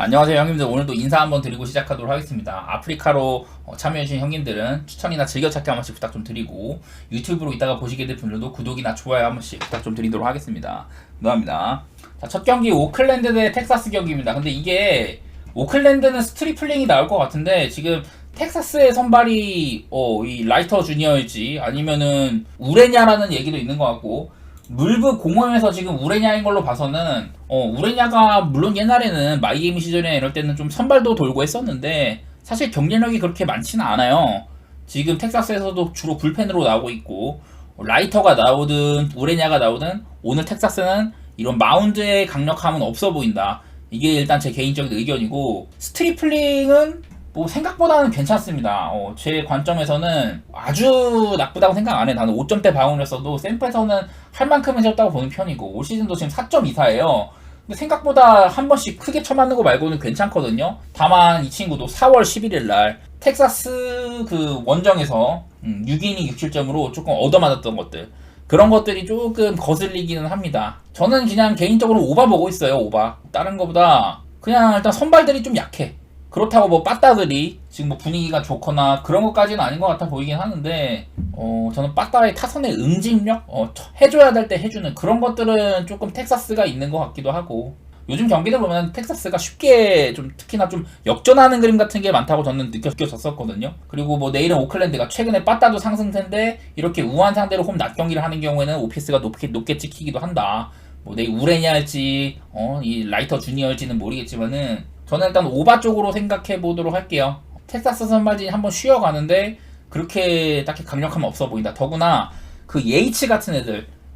안녕하세요 형님들. 오늘도 인사 한번 드리고 시작하도록 하겠습니다. 아프리카로 참여해주신 형님들은 추천이나 즐겨찾기 한 번씩 부탁 좀 드리고, 유튜브로 이따가 보시게 될 분들도 구독이나 좋아요 한 번씩 부탁 좀 드리도록 하겠습니다. 감사합니다. 자, 첫 경기 오클랜드 대 텍사스 경기입니다. 근데 이게 오클랜드는 스트리플링이 나올 것 같은데, 지금 텍사스의 선발이 이 라이터 주니어일지 아니면은 우레냐라는 얘기도 있는 것 같고, 물브 공홈에서 지금 우레냐인 걸로 봐서는 우레냐가 물론 옛날에는 마이애미 시절이나 이럴 때는 좀 선발도 돌고 했었는데 사실 경쟁력이 그렇게 많지는 않아요. 지금 텍사스에서도 주로 불펜으로 나오고 있고, 라이터가 나오든 우레냐가 나오든 오늘 텍사스는 이런 마운드의 강력함은 없어 보인다. 이게 일단 제 개인적인 의견이고, 스트리플링은 뭐 생각보다는 괜찮습니다. 제 관점에서는 아주 나쁘다고 생각 안 해. 나는 5점대 방어였어도 샘플에서는 할 만큼은 해줬다고 보는 편이고, 올 시즌도 지금 4.24예요. 근데 생각보다 한 번씩 크게 쳐맞는 거 말고는 괜찮거든요. 다만 이 친구도 4월 11일 날 텍사스 그 원정에서 6이닝 6실점으로 조금 얻어맞았던 것들, 그런 것들이 조금 거슬리기는 합니다. 저는 그냥 개인적으로 오바 보고 있어요. 오바. 다른 거보다 그냥 일단 선발들이 좀 약해. 그렇다고 뭐 빠따들이 지금 뭐 분위기가 좋거나 그런 것까지는 아닌 것 같아 보이긴 하는데, 저는 빠따의 타선의 응집력, 해줘야 될 때 해주는 그런 것들은 조금 텍사스가 있는 것 같기도 하고, 요즘 경기들 보면 텍사스가 쉽게 좀 특히나 좀 역전하는 그림 같은 게 많다고 저는 느껴졌었거든요. 그리고 뭐 내일은 오클랜드가 최근에 빠따도 상승세인데 이렇게 우한 상대로 홈 낮 경기를 하는 경우에는 오피스가 높게 찍히기도 한다. 뭐 내일 우레냐 할지 이 라이터 주니어일지는 모르겠지만은 저는 일단 오바 쪽으로 생각해 보도록 할게요. 텍사스 선발진이 한번 쉬어가는데 그렇게 딱히 강력함은 없어 보인다. 더구나 그 예이츠 같은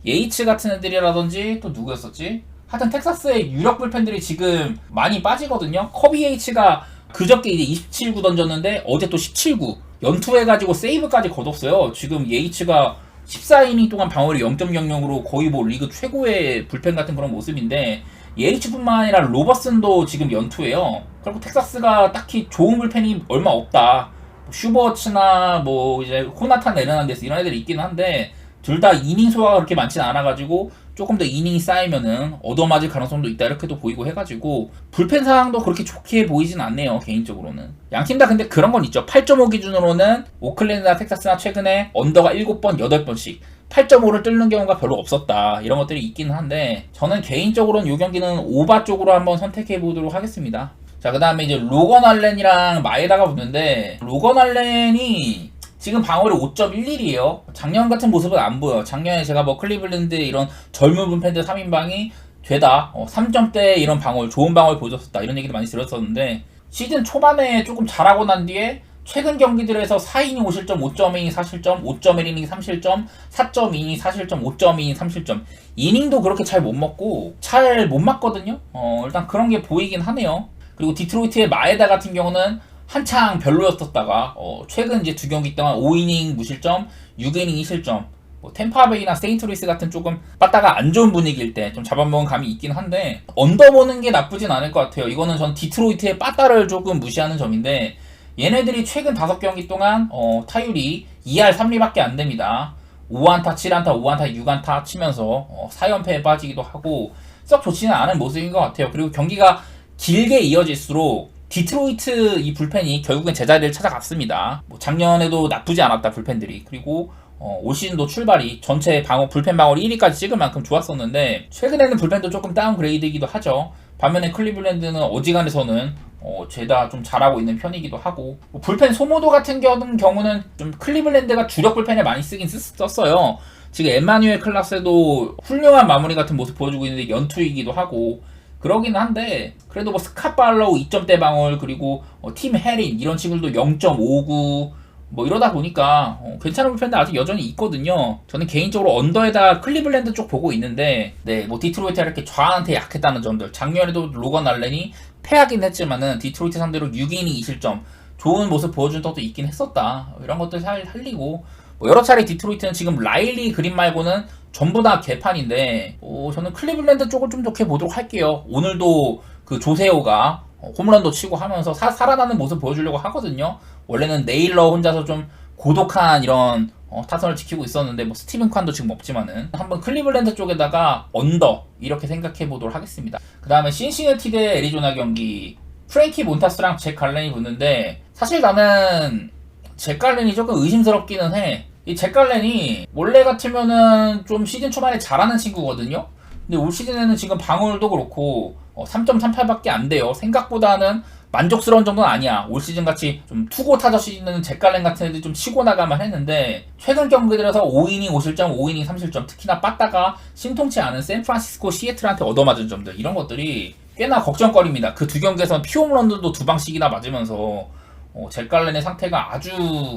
애들이라든지 또 누구였었지? 하여튼 텍사스의 유력 불펜들이 지금 많이 빠지거든요. 커비 예이츠가 그저께 이제 27구 던졌는데 어제 또 17구 연투해가지고 세이브까지 거뒀어요. 지금 예이츠가 14이닝 동안 방어율이 0.00으로 거의 뭐 리그 최고의 불펜 같은 그런 모습인데, 예이츠뿐만 아니라 로버슨도 지금 연투예요. 그리고 텍사스가 딱히 좋은 불펜이 얼마 없다. 슈버츠나 뭐 이제 호나탄 에르난데스 이런 애들이 있긴 한데 둘 다 이닝 소화가 그렇게 많지는 않아가지고 조금 더 이닝이 쌓이면은 얻어맞을 가능성도 있다 이렇게도 보이고 해가지고 불펜 상황도 그렇게 좋게 보이진 않네요. 개인적으로는 양팀 다 근데 그런 건 있죠. 8.5 기준으로는 오클랜드나 텍사스나 최근에 언더가 7번 8번씩 8.5를 뚫는 경우가 별로 없었다, 이런 것들이 있기는 한데 저는 개인적으로는 이 경기는 오바 쪽으로 한번 선택해 보도록 하겠습니다. 자, 그 다음에 이제 로건 알렌이랑 마에다가 붙는데, 로건 알렌이 지금 방어율이 5.11이에요. 작년 같은 모습은 안 보여. 작년에 제가 뭐 클리블랜드 이런 젊은 분팬들 3인방이 죄다 3점대 이런 방어율, 좋은 방어율 보여줬었다 이런 얘기를 많이 들었었는데, 시즌 초반에 조금 잘하고 난 뒤에 최근 경기들에서 4이닝 5실점, 5.2이닝 4실점, 5.1이닝 3실점, 4.2이닝 4실점, 5.2이닝 3실점, 이닝도 그렇게 잘 못 먹고 잘 못 맞거든요. 일단 그런 게 보이긴 하네요. 그리고 디트로이트의 마에다 같은 경우는 한창 별로였었다가 최근 이제 두 경기 동안 5이닝 무실점, 6이닝 2실점, 뭐 템파베이나 세인트루이스 같은 조금 빠따가 안 좋은 분위기일 때 좀 잡아먹은 감이 있긴 한데 언더보는 게 나쁘진 않을 것 같아요. 이거는 전 디트로이트의 빠따를 조금 무시하는 점인데, 얘네들이 최근 5경기 동안 타율이 2할 3리밖에 안 됩니다. 5안타, 7안타, 5안타, 6안타 치면서 4연패에 빠지기도 하고 썩 좋지는 않은 모습인 것 같아요. 그리고 경기가 길게 이어질수록 디트로이트 이 불펜이 결국엔 제자리를 찾아갔습니다. 뭐 작년에도 나쁘지 않았다 불펜들이. 그리고 올 시즌도 출발이 전체 방어 불펜 방어를 1위까지 찍을 만큼 좋았었는데 최근에는 불펜도 조금 다운그레이드이기도 하죠. 반면에 클리블랜드는 어지간해서는 죄다 좀 잘하고 있는 편이기도 하고, 뭐 불펜 소모도 같은 경우는 좀 클리블랜드가 주력 불펜을 많이 쓰긴 썼어요. 지금 엠마뉴엘 클라스도 훌륭한 마무리 같은 모습 보여주고 있는데 연투이기도 하고 그러긴 한데, 그래도 뭐 스캇 발로우 2점대 방어율, 그리고 팀 해린 이런 친구들도 0.59 뭐 이러다 보니까 괜찮은 불펜도 아직 여전히 있거든요. 저는 개인적으로 언더에다 클리블랜드 쪽 보고 있는데, 네, 뭐 디트로이트가 이렇게 좌한테 약했다는 점들, 작년에도 로건 알렌이 패하긴 했지만은 디트로이트 상대로 6이닝 2실점 좋은 모습 보여준 적도 있긴 했었다. 이런 것들 잘 살리고, 뭐 여러 차례 디트로이트는 지금 라일리 그린 말고는 전부 다 개판인데, 저는 클리블랜드 쪽을 좀 좋게 보도록 할게요. 오늘도 그 조세호가 홈런도 치고 하면서 살아나는 모습 보여주려고 하거든요. 원래는 네일러 혼자서 좀 고독한 이런 타선을 지키고 있었는데, 뭐 스티븐 칸도 지금 없지만은 한번 클리블랜드 쪽에다가 언더 이렇게 생각해 보도록 하겠습니다. 그 다음에 신시내티 대 애리조나 경기, 프랭키 몬타스랑 잭 갈렌이 붙는데 사실 나는 잭 갈렌이 조금 의심스럽기는 해. 이 잭 갈렌이 원래 같으면은 좀 시즌 초반에 잘하는 친구거든요. 근데 올 시즌에는 지금 방울도 그렇고 3.38밖에 안 돼요. 생각보다는 만족스러운 정도는 아니야. 올 시즌 같이 좀 투고 타자 시즌에는 잭 갈렌 같은 애들 좀 치고 나가만 했는데 최근 경기들에서 5이닝 5실점, 5이닝 3실점, 특히나 빠따가 심통치 않은 샌프란시스코 시애틀한테 얻어맞은 점들 이런 것들이 꽤나 걱정거리입니다. 그 두 경기에서는 피홈런들도 두 방씩이나 맞으면서 잭 갈렌의 상태가 아주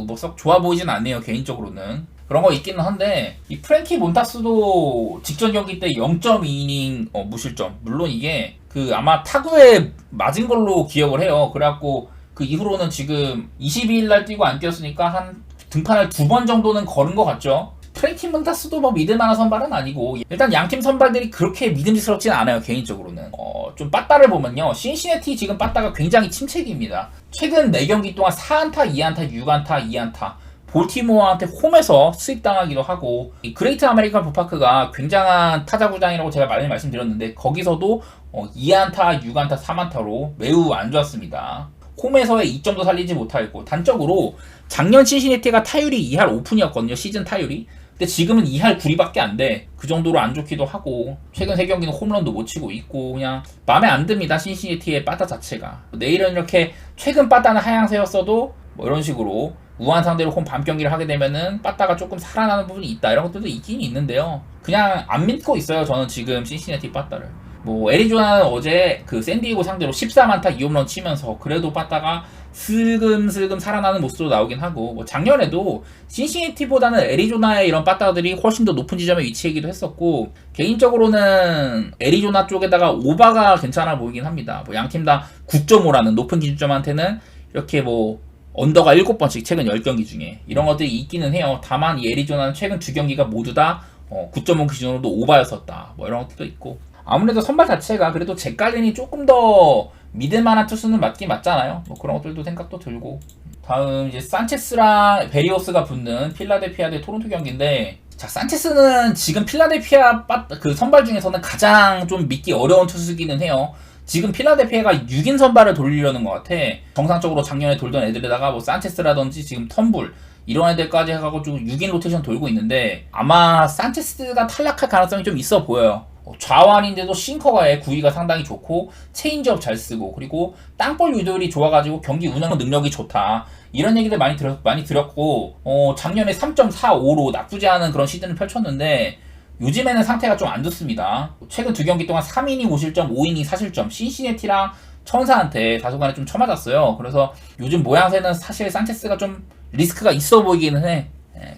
뭐 썩 좋아 보이진 않네요. 개인적으로는 그런 거 있기는 한데 이 프랭키 몬타스도 직전 경기 때 0.2이닝 무실점, 물론 이게 그 아마 타구에 맞은 걸로 기억을 해요. 그래갖고 그 이후로는 지금 22일 날 뛰고 안 뛰었으니까 한 등판을 2번 정도는 걸은 것 같죠. 프랭키 몬타스도 뭐 믿을만한 선발은 아니고 일단 양팀 선발들이 그렇게 믿음직스럽지는 않아요. 개인적으로는 좀 빠따를 보면요, 신시내티 지금 빠따가 굉장히 침체기입니다. 최근 4경기 동안 4안타, 2안타, 6안타, 2안타, 볼티모어한테 홈에서 수입당하기도 하고, 이 그레이트 아메리칸 볼파크가 굉장한 타자구장이라고 제가 많이 말씀드렸는데 거기서도 2안타, 6안타, 3안타로 매우 안 좋았습니다. 홈에서의 2점도 살리지 못하고, 단적으로 작년 신시내티가 타율이 2할 5푼이었거든요. 시즌 타율이. 근데 지금은 2할 9리밖에 안 돼. 그 정도로 안 좋기도 하고, 최근 3경기는 홈런도 못 치고 있고, 그냥 마음에 안 듭니다. 신시내티의 빠따 자체가. 내일은 이렇게 최근 빠따는 하향세였어도 뭐 이런 식으로 우한 상대로 홈 밤 경기를 하게 되면은 빠따가 조금 살아나는 부분이 있다, 이런 것들도 있긴 있는데요. 그냥 안 믿고 있어요. 저는 지금 신시내티 빠따를. 뭐 애리조나는 어제 그 샌디에고 상대로 14만타 2홈런 치면서 그래도 빠따가 슬금슬금 살아나는 모습으로 나오긴 하고, 뭐 작년에도 신시내티보다는 애리조나의 이런 빠따들이 훨씬 더 높은 지점에 위치하기도 했었고, 개인적으로는 애리조나 쪽에다가 오바가 괜찮아 보이긴 합니다. 뭐 양팀 다 9.5라는 높은 기준점한테는 이렇게 뭐 언더가 7번씩 최근 10경기 중에 이런 것들이 있기는 해요. 다만 이 애리조나는 최근 2경기가 모두 다 9.5 기준으로도 오바였었다, 뭐 이런 것들도 있고, 아무래도 선발 자체가 그래도 잭 갈렌이 조금 더 믿을만한 투수는 맞긴 맞잖아요. 뭐 그런 것들도 생각도 들고. 다음 이제 산체스랑 베리오스가 붙는 필라델피아 대 토론토 경기인데, 자, 산체스는 지금 필라델피아 그 선발 중에서는 가장 좀 믿기 어려운 투수기는 해요. 지금 필라델피아가 6인 선발을 돌리려는 것 같아. 정상적으로 작년에 돌던 애들에다가 뭐 산체스라든지 지금 텀블 이런 애들까지 해가지고 6인 로테이션 돌고 있는데, 아마 산체스가 탈락할 가능성이 좀 있어 보여요. 좌완인데도 싱커가의 구위가 상당히 좋고 체인지업 잘 쓰고, 그리고 땅볼 유도율이 좋아가지고 경기 운영 능력이 좋다, 이런 얘기들 많이 들었고, 작년에 3.45로 나쁘지 않은 그런 시즌을 펼쳤는데 요즘에는 상태가 좀 안 좋습니다. 최근 2경기 동안 3이닝 5실점, 5이닝 4실점, 신시내티랑 천사한테 다소간에 좀 쳐맞았어요. 그래서 요즘 모양새는 사실 산체스가 좀 리스크가 있어 보이기는 해.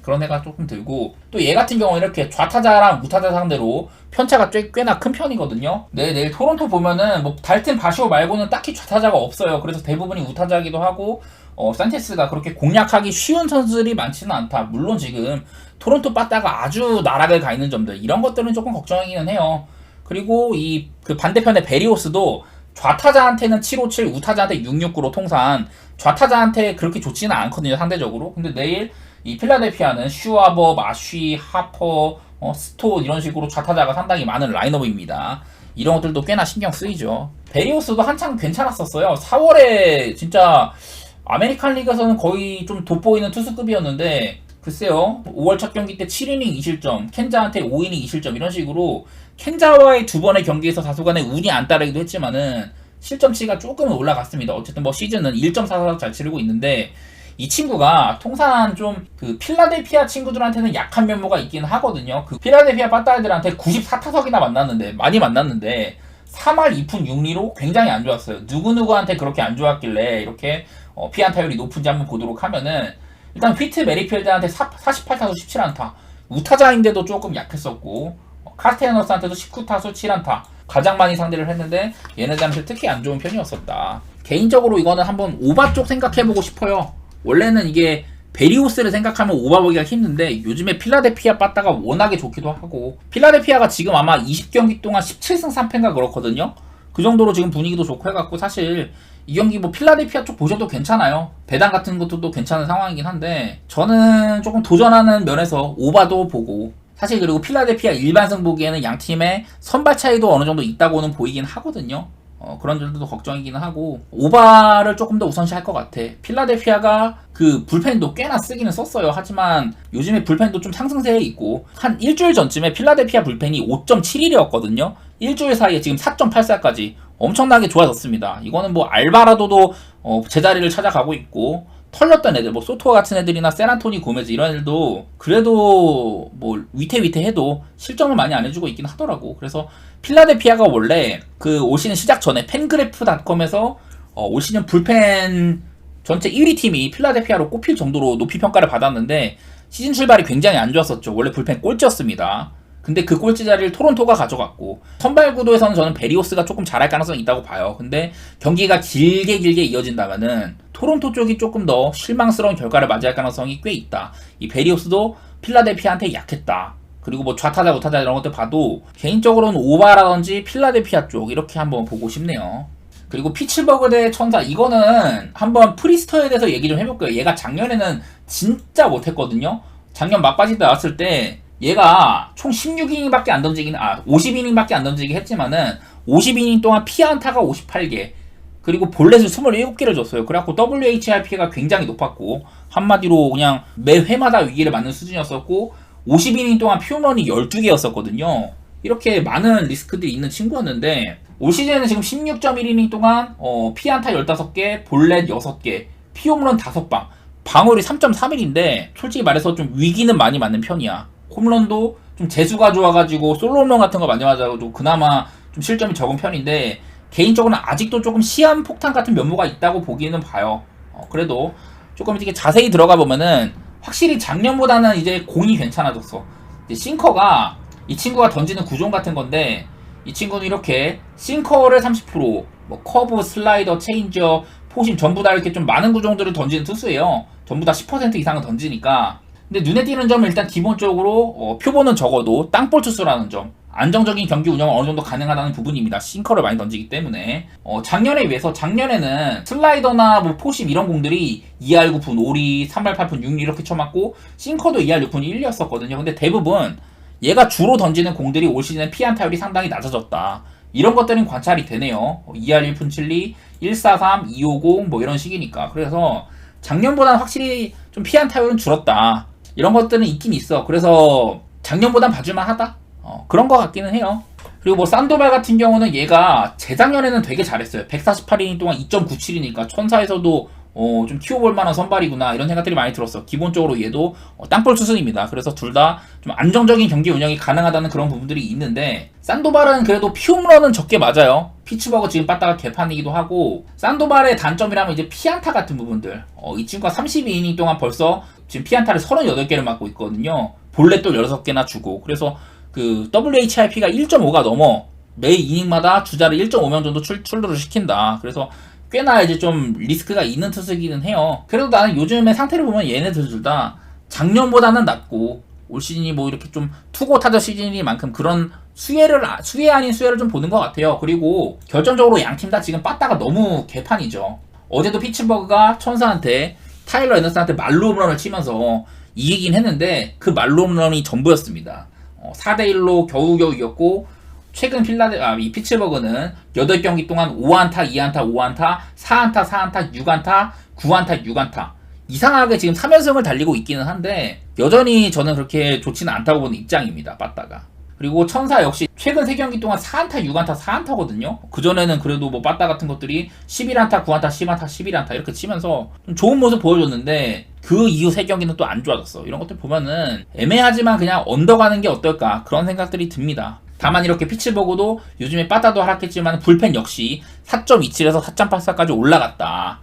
그런 애가 조금 들고, 또 얘 같은 경우는 이렇게 좌타자랑 우타자 상대로 편차가 꽤나 큰 편이거든요. 내일 토론토 보면은 뭐 달튼 바시오 말고는 딱히 좌타자가 없어요. 그래서 대부분이 우타자이기도 하고, 산체스가 그렇게 공략하기 쉬운 선수들이 많지는 않다. 물론 지금 토론토 빠따가 아주 나락을 가 있는 점들, 이런 것들은 조금 걱정이기는 해요. 그리고 이 그 반대편의 베리오스도 좌타자한테는 757, 우타자한테 669로 통산, 좌타자한테 그렇게 좋지는 않거든요, 상대적으로. 근데 내일 이 필라델피아는 슈아버, 마쉬, 하퍼, 스톤 이런 식으로 좌타자가 상당히 많은 라인업입니다. 이런 것들도 꽤나 신경 쓰이죠. 베리오스도 한창 괜찮았었어요. 4월에 진짜 아메리칸 리그에서는 거의 좀 돋보이는 투수급이었는데, 글쎄요, 5월 첫 경기 때 7이닝 2실점, 켄자한테 5이닝 2실점 이런 식으로 켄자와의 2번의 경기에서 다소간에 운이 안 따르기도 했지만은 실점치가 조금은 올라갔습니다. 어쨌든 뭐 시즌은 1.44 잘 치르고 있는데, 이 친구가 통산 좀 그 필라델피아 친구들한테는 약한 면모가 있긴 하거든요. 그 필라델피아 빠따이들한테 94타석이나 많이 만났는데 3할 2푼 6리로 굉장히 안 좋았어요. 누구누구한테 그렇게 안 좋았길래 이렇게 피안타율이 높은지 한번 보도록 하면은, 일단 휘트 메리필드한테 48타수 17안타, 우타자인데도 조금 약했었고, 카스테너스한테도 19타수 7안타, 가장 많이 상대를 했는데 얘네들한테 특히 안 좋은 편이었었다. 개인적으로 이거는 한번 오바 쪽 생각해보고 싶어요. 원래는 이게 베리오스를 생각하면 오바 보기가 힘든데 요즘에 필라델피아 빠따가 워낙에 좋기도 하고, 필라델피아가 지금 아마 20경기 동안 17승 3패인가 그렇거든요. 그 정도로 지금 분위기도 좋고 해갖고, 사실 이 경기 뭐 필라델피아 쪽 보셔도 괜찮아요. 배당 같은 것도 괜찮은 상황이긴 한데, 저는 조금 도전하는 면에서 오바도 보고, 사실 그리고 필라델피아 일반 승 보기에는 양 팀의 선발 차이도 어느 정도 있다고는 보이긴 하거든요. 그런 점도 걱정이기는 하고 오바를 조금 더 우선시할 것 같아. 필라델피아가 그 불펜도 꽤나 쓰기는 썼어요. 하지만 요즘에 불펜도 좀 상승세에 있고 한 일주일 전쯤에 필라델피아 불펜이 5.71이었거든요. 일주일 사이에 지금 4.84까지 엄청나게 좋아졌습니다. 이거는 뭐 알바라도도 제자리를 찾아가고 있고 털렸던 애들 뭐 소토 같은 애들이나 세란토니 고메즈 이런 애들도 그래도 뭐 위태위태해도 실점을 많이 안 해주고 있긴 하더라고. 그래서 필라델피아가 원래 그 올 시즌 시작 전에 팬그래프닷컴에서 올 시즌 불펜 전체 1위 팀이 필라델피아로 꼽힐 정도로 높이 평가를 받았는데 시즌 출발이 굉장히 안 좋았었죠. 원래 불펜 꼴찌였습니다. 근데 그 꼴찌 자리를 토론토가 가져갔고 선발 구도에서는 저는 베리오스가 조금 잘할 가능성이 있다고 봐요. 근데 경기가 길게 이어진다면은 토론토 쪽이 조금 더 실망스러운 결과를 맞이할 가능성이 꽤 있다. 이 베리오스도 필라델피아한테 약했다. 그리고 뭐 좌타자 우타자 이런 것들 봐도 개인적으로는 오바라든지 필라델피아 쪽 이렇게 한번 보고 싶네요. 그리고 피츠버그 대 천사 이거는 한번 프리스터에 대해서 얘기 좀 해볼게요. 얘가 작년에는 진짜 못했거든요. 작년 막바지 때 나왔을 때 얘가 총 16이닝밖에 안 던지긴 50이닝밖에 안 던지긴 했지만은 50이닝 동안 피안타가 58개 그리고 볼넷을 27개를 줬어요. 그래갖고 WHIP가 굉장히 높았고 한마디로 그냥 매 회마다 위기를 맞는 수준이었었고 50이닝 동안 퓨런이 12개였었거든요. 이렇게 많은 리스크들이 있는 친구였는데 올 시즌에는 지금 16.1이닝 동안 피안타 15개, 볼넷 6개, 피홈런 5방 방어율이 3.31인데 솔직히 말해서 좀 위기는 많이 맞는 편이야. 홈런도 좀 재수가 좋아가지고 솔로 홈런 같은 거 많이 맞아가지고 그나마 좀 실점이 적은 편인데 개인적으로는 아직도 조금 시한폭탄 같은 면모가 있다고 보기는 봐요. 그래도 조금 이렇게 자세히 들어가 보면은 확실히 작년보다는 이제 공이 괜찮아졌어. 이제 싱커가 이 친구가 던지는 구종 같은 건데 이 친구는 이렇게 싱커를 30%, 뭐 커브, 슬라이더, 체인지업, 포심 전부 다 이렇게 좀 많은 구종들을 던지는 투수예요. 전부 다 10% 이상은 던지니까. 근데 눈에 띄는 점은 일단 기본적으로 표본은 적어도 땅볼 투수라는 점. 안정적인 경기 운영은 어느 정도 가능하다는 부분입니다. 싱커를 많이 던지기 때문에. 작년에 비해서 작년에는 슬라이더나 뭐 포심 이런 공들이 2할 9푼 5리, 3할 8푼 6리 이렇게 쳐맞고 싱커도 2할 6푼 1리였었거든요. 근데 대부분 얘가 주로 던지는 공들이 올 시즌에 피안타율이 상당히 낮아졌다. 이런 것들은 관찰이 되네요. 2할 1푼 7리, 143, 250 뭐 이런 식이니까. 그래서 작년보다는 확실히 좀 피안타율은 줄었다. 이런 것들은 있긴 있어. 그래서 작년보단 봐줄만 하다. 그런 것 같기는 해요. 그리고 뭐 산도발 같은 경우는 얘가 재작년에는 되게 잘했어요. 148이닝 동안 2.97이니까 천사에서도 좀 키워볼 만한 선발이구나 이런 생각들이 많이 들었어. 기본적으로 얘도 땅볼 수준입니다. 그래서 둘 다 좀 안정적인 경기 운영이 가능하다는 그런 부분들이 있는데 산도발은 그래도 피홈런은 적게 맞아요. 피츠버그 지금 빠따가 개판이기도 하고 산도발의 단점이라면 이제 피안타 같은 부분들 이 친구가 32이닝 동안 벌써 지금 피안타를 38개를 맞고 있거든요. 볼넷도 16개나 주고 그래서 그 WHIP가 1.5가 넘어 매 이닝마다 주자를 1.5명 정도 출루를 시킨다. 그래서 꽤나 이제 좀 리스크가 있는 투수이기는 해요. 그래도 나는 요즘의 상태를 보면 얘네들 둘 다 작년보다는 낫고 올 시즌이 뭐 이렇게 좀 투고 타자 시즌이만큼 그런 수혜 아닌 수혜를 좀 보는 것 같아요. 그리고 결정적으로 양팀 다 지금 빠따가 너무 개판이죠. 어제도 피츠버그가 천사한테 타일러 앤더슨한테 말로 홈런을 치면서 이기긴 했는데 그 말로 홈런이 전부였습니다. 4대1로 겨우겨우 이겼고 최근 이 피츠버그는 8경기 동안 5안타, 2안타, 5안타, 4안타, 4안타, 6안타, 9안타, 6안타 이상하게 지금 3연승을 달리고 있기는 한데 여전히 저는 그렇게 좋지는 않다고 보는 입장입니다. 빠따가. 그리고 천사 역시 최근 3경기 동안 4안타, 6안타, 4안타거든요. 그전에는 그래도 뭐 빠따 같은 것들이 11안타, 9안타, 10안타, 11안타 이렇게 치면서 좀 좋은 모습 보여줬는데 그 이후 3경기는 또 안 좋아졌어. 이런 것들 보면은 애매하지만 그냥 언더가는 게 어떨까 그런 생각들이 듭니다. 다만 이렇게 피츠버그도 요즘에 빠따도 하락했지만 불펜 역시 4.27에서 4.84까지 올라갔다.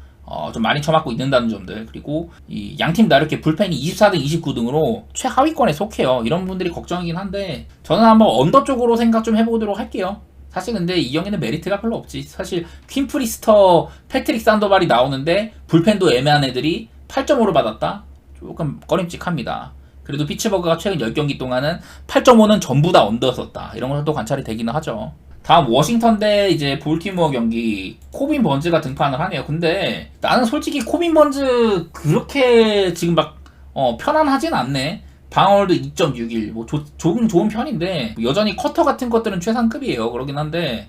좀 많이 쳐맞고 있는다는 점들. 그리고 이 양팀 다 이렇게 불펜이 24등, 29등으로 최하위권에 속해요. 이런 분들이 걱정이긴 한데 저는 한번 언더 쪽으로 생각 좀 해보도록 할게요. 사실 근데 이 경기는 메리트가 별로 없지. 사실 퀸 프리스터, 패트릭 산도발이 나오는데 불펜도 애매한 애들이 8.5를 받았다? 조금 꺼림칙합니다. 그래도 피츠버그가 최근 10경기 동안은 8.5는 전부 다 언더였었다. 이런 것도 관찰이 되기는 하죠. 다음 워싱턴 대 이제 볼티모어 경기 코빈 번즈가 등판을 하네요. 근데 나는 솔직히 코빈 번즈 그렇게 지금 막 편안하진 않네. 방어율도 2.61 뭐 좋은 편인데 여전히 커터 같은 것들은 최상급이에요. 그러긴 한데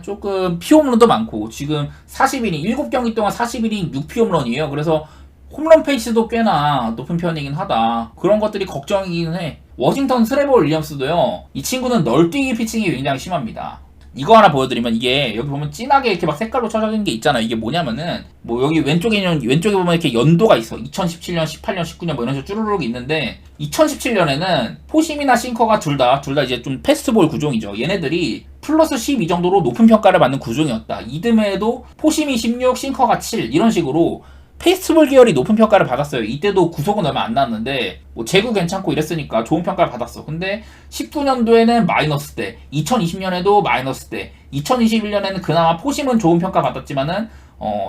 조금 피홈런도 많고, 지금 40이닝, 7경기 동안 40이닝 6피홈런이에요. 그래서 홈런 페이스도 꽤나 높은 편이긴 하다. 그런 것들이 걱정이긴 해. 워싱턴 트레버 윌리엄스도요, 이 친구는 널뛰기 피칭이 굉장히 심합니다. 이거 하나 보여드리면, 이게 여기 보면 진하게 이렇게 막 색깔로 쳐져있는 게 있잖아요. 이게 뭐냐면은 뭐 여기 왼쪽에 보면 이렇게 연도가 있어. 2017년, 18년, 19년 뭐 이런 식으로 쭈루룩 있는데, 2017년에는 포심이나 싱커가 둘 다 이제 좀 패스트볼 구종이죠. 얘네들이 플러스 12 정도로 높은 평가를 받는 구종이었다. 이듬해에도 포심이 16, 싱커가 7 이런 식으로 페이스트볼 계열이 높은 평가를 받았어요. 이때도 구속은 얼마 안 났는데 뭐 제구 괜찮고 이랬으니까 좋은 평가를 받았어. 근데 19년도에는 마이너스 대, 2020년에도 마이너스 대, 2021년에는 그나마 포심은 좋은 평가 받았지만은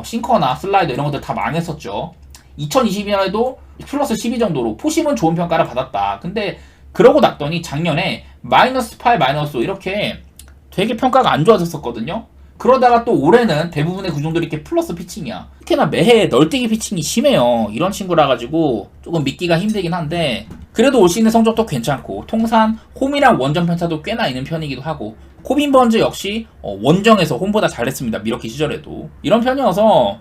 싱커나 슬라이더 이런 것들 다 망했었죠. 2022년에도 플러스 12 정도로 포심은 좋은 평가를 받았다. 근데 그러고 났더니 작년에 마이너스 8, 마이너스 5 이렇게 되게 평가가 안 좋아졌었거든요. 그러다가 또 올해는 대부분의 구종들이 이렇게 플러스 피칭이야. 특히나 매해 널뛰기 피칭이 심해요. 이런 친구라 가지고 조금 믿기가 힘들긴 한데, 그래도 올 시즌 성적도 괜찮고 통산 홈이랑 원정 편차도 꽤나 있는 편이기도 하고, 코빈 번즈 역시 원정에서 홈보다 잘했습니다. 미러키 시절에도. 이런 편이어서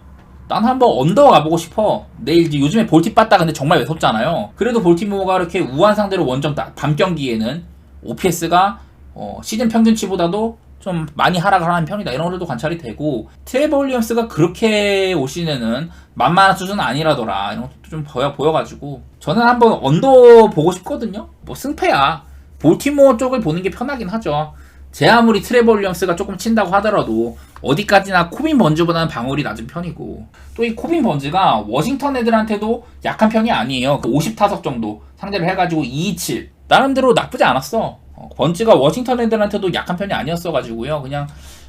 난 한번 언더 가보고 싶어. 내일 이제 요즘에 볼팁 봤다 근데 정말 매섭잖아요. 그래도 볼티모어가 이렇게 우한 상대로 원정 밤 경기에는 OPS가 시즌 평균치보다도 좀 많이 하락을 하는 편이다. 이런 것들도 관찰이 되고, 트레버 윌리엄스가 그렇게 올 시즌에는 만만한 수준은 아니라더라. 이런 것도 좀 보여가지고 저는 한번 언더 보고 싶거든요. 뭐 승패야 볼티모어 쪽을 보는 게 편하긴 하죠. 제 아무리 트레버 윌리엄스가 조금 친다고 하더라도 어디까지나 코빈 번즈보다는 방어율이 낮은 편이고, 또 이 코빈 번즈가 워싱턴 애들한테도 약한 편이 아니에요. 50타석 정도 상대를 해가지고 227 나름대로 나쁘지 않았어. 번즈가 워싱턴 애들한테도 약한 편이 아니었어가지고요. 그냥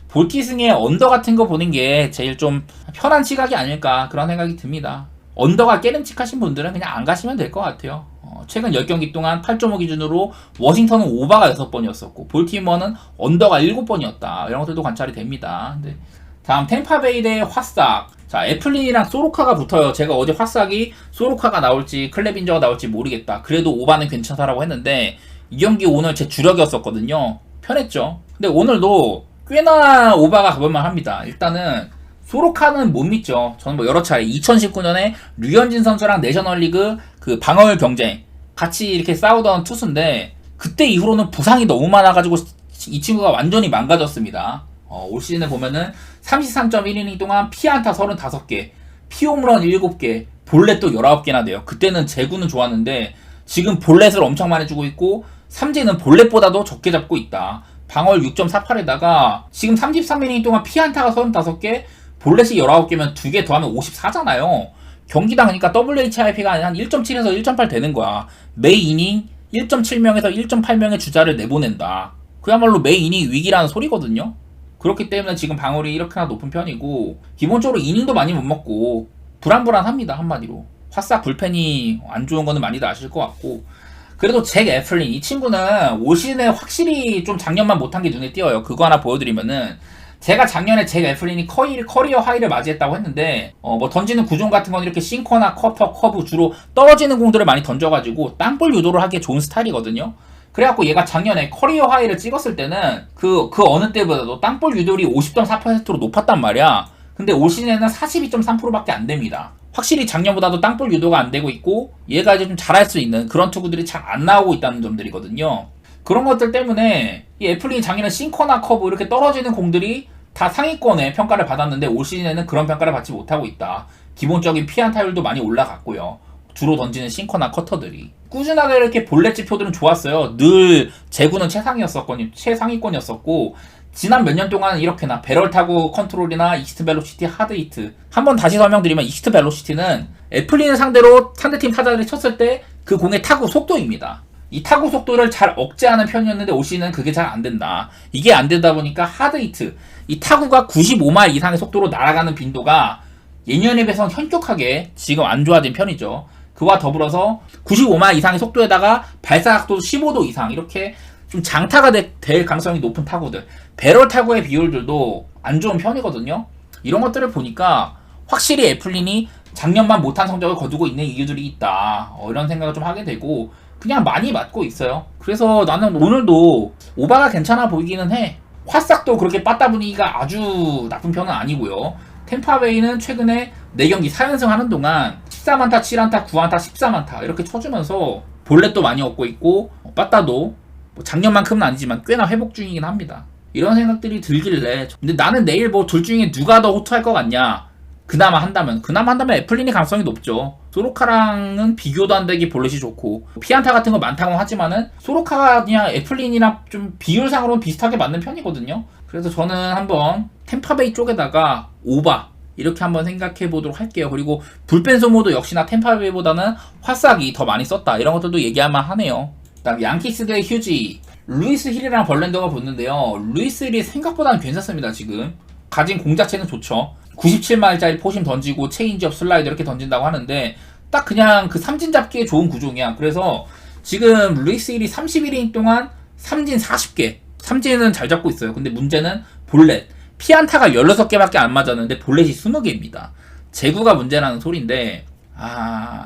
볼티승의 언더 같은 거 보는 게 제일 좀 편한 시각이 아닐까 그런 생각이 듭니다. 언더가 깨름칙하신 분들은 그냥 안 가시면 될 것 같아요. 최근 10경기 동안 8.5 기준으로 워싱턴은 오버가 6번이었었고 볼티모어는 언더가 7번이었다. 이런 것들도 관찰이 됩니다. 근데 다음 템파베이 대 화싹. 자, 애플린이랑 소로카가 붙어요. 제가 어제 화싹이 소로카가 나올지 클레빈저가 나올지 모르겠다. 그래도 오바는 괜찮다라고 했는데 이 경기 오늘 제 주력이었었거든요. 편했죠. 근데 오늘도 꽤나 오바가 가볼만 합니다. 일단은 소로카는 못 믿죠. 저는 뭐 여러 차례 2019년에 류현진 선수랑 내셔널리그 그 방어율 경쟁 같이 이렇게 싸우던 투수인데, 그때 이후로는 부상이 너무 많아가지고 이 친구가 완전히 망가졌습니다. 올 시즌에 보면은 33.1이닝 동안 피안타 35개, 피홈런 7개, 볼넷도 19개나 돼요. 그때는 제구는 좋았는데 지금 볼넷을 엄청 많이 주고 있고 삼진은 볼넷보다도 적게 잡고 있다. 방어율 6.48에다가 지금 33이닝 동안 피안타가 35개, 볼넷이 19개면 2개 더하면 54잖아요. 경기당 그러니까 WHIP가 한 1.7에서 1.8 되는 거야. 매 이닝 1.7명에서 1.8명의 주자를 내보낸다. 그야말로 매 이닝 위기라는 소리거든요. 그렇기 때문에 지금 방어율이 이렇게나 높은 편이고, 기본적으로 이닝도 많이 못 먹고 불안불안합니다. 한마디로 화싹 불펜이 안 좋은 거는 많이들 아실 것 같고, 그래도 잭 애플린 이 친구는 올 시즌에 확실히 좀 작년만 못한 게 눈에 띄어요. 그거 하나 보여드리면은, 제가 작년에 잭 애플린이 커리어 하이를 맞이했다고 했는데 뭐 던지는 구종 같은 건 이렇게 싱커나 커터, 커브 주로 떨어지는 공들을 많이 던져가지고 땅볼 유도를 하기에 좋은 스타일이거든요. 그래갖고 얘가 작년에 커리어 하이를 찍었을 때는 그 어느 때보다도 땅볼 유도율이 50.4%로 높았단 말이야. 근데 올 시즌에는 42.3%밖에 안 됩니다. 확실히 작년보다도 땅볼 유도가 안 되고 있고, 얘가 이제 좀 잘할 수 있는 그런 투구들이 잘 안 나오고 있다는 점들이거든요. 그런 것들 때문에 이 애플린이 작년에 싱커나 커브 이렇게 떨어지는 공들이 다 상위권의 평가를 받았는데 올 시즌에는 그런 평가를 받지 못하고 있다. 기본적인 피안타율도 많이 올라갔고요. 주로 던지는 싱커나 커터들이 꾸준하게 이렇게 볼넷 지표들은 좋았어요. 늘 제구는 최상위권이었었고, 지난 몇 년 동안 이렇게나 배럴 타구 컨트롤이나 이스트 벨로시티, 하드 히트. 한번 다시 설명드리면, 이스트 벨로시티는 애플린을 상대로 상대팀 타자들이 쳤을 때 그 공의 타구 속도입니다. 이 타구 속도를 잘 억제하는 편이었는데 올 시즌은 그게 잘 안 된다. 이게 안 되다 보니까 하드 히트, 이 타구가 95마일 이상의 속도로 날아가는 빈도가 예년에 비해서 현격하게 지금 안 좋아진 편이죠. 그와 더불어서 95마일 이상의 속도에다가 발사각도 15도 이상, 이렇게 좀 장타가 될 가능성이 높은 타구들, 배럴 타구의 비율들도 안 좋은 편이거든요. 이런 것들을 보니까 확실히 애플린이 작년만 못한 성적을 거두고 있는 이유들이 있다. 이런 생각을 좀 하게 되고, 그냥 많이 맞고 있어요. 그래서 나는 오늘도 오바가 괜찮아 보이기는 해. 화싹도 그렇게 빠따 분위기가 아주 나쁜 편은 아니고요. 템파베이는 최근에 4경기 4연승 하는 동안 14만타, 7안타, 9안타, 14만타 이렇게 쳐주면서 볼넷도 많이 얻고 있고 빠따도 뭐 작년만큼은 아니지만 꽤나 회복 중이긴 합니다. 이런 생각들이 들길래 근데 나는 내일 뭐 둘 중에 누가 더 호투할 것 같냐, 그나마 한다면 애플린이 가능성이 높죠. 소로카랑은 비교도 안 되게 볼넷이 좋고 피안타 같은 거 많다고 하지만은 소로카가 그냥 애플린이랑 좀 비율상으로는 비슷하게 맞는 편이거든요. 그래서 저는 한번 템파베이 쪽에다가 오바 이렇게 한번 생각해 보도록 할게요. 그리고 불펜 소모도 역시나 템파베이보다는 화싹이 더 많이 썼다, 이런 것들도 얘기할만 하네요. 그다음 양키스 대 휴지, 루이스 힐이랑 벌랜더가 붙는데요. 루이스 힐이 생각보다는 괜찮습니다. 지금 가진 공 자체는 좋죠. 97마일짜리 포심 던지고 체인지업 슬라이드 이렇게 던진다고 하는데 딱 그냥 그 삼진 잡기에 좋은 구종이야. 그래서 지금 루이스 힐이 31이닝 동안 삼진 40개, 삼진은 잘 잡고 있어요. 근데 문제는 볼넷, 피안타가 16개밖에 안 맞았는데 볼넷이 20개입니다. 제구가 문제라는 소리인데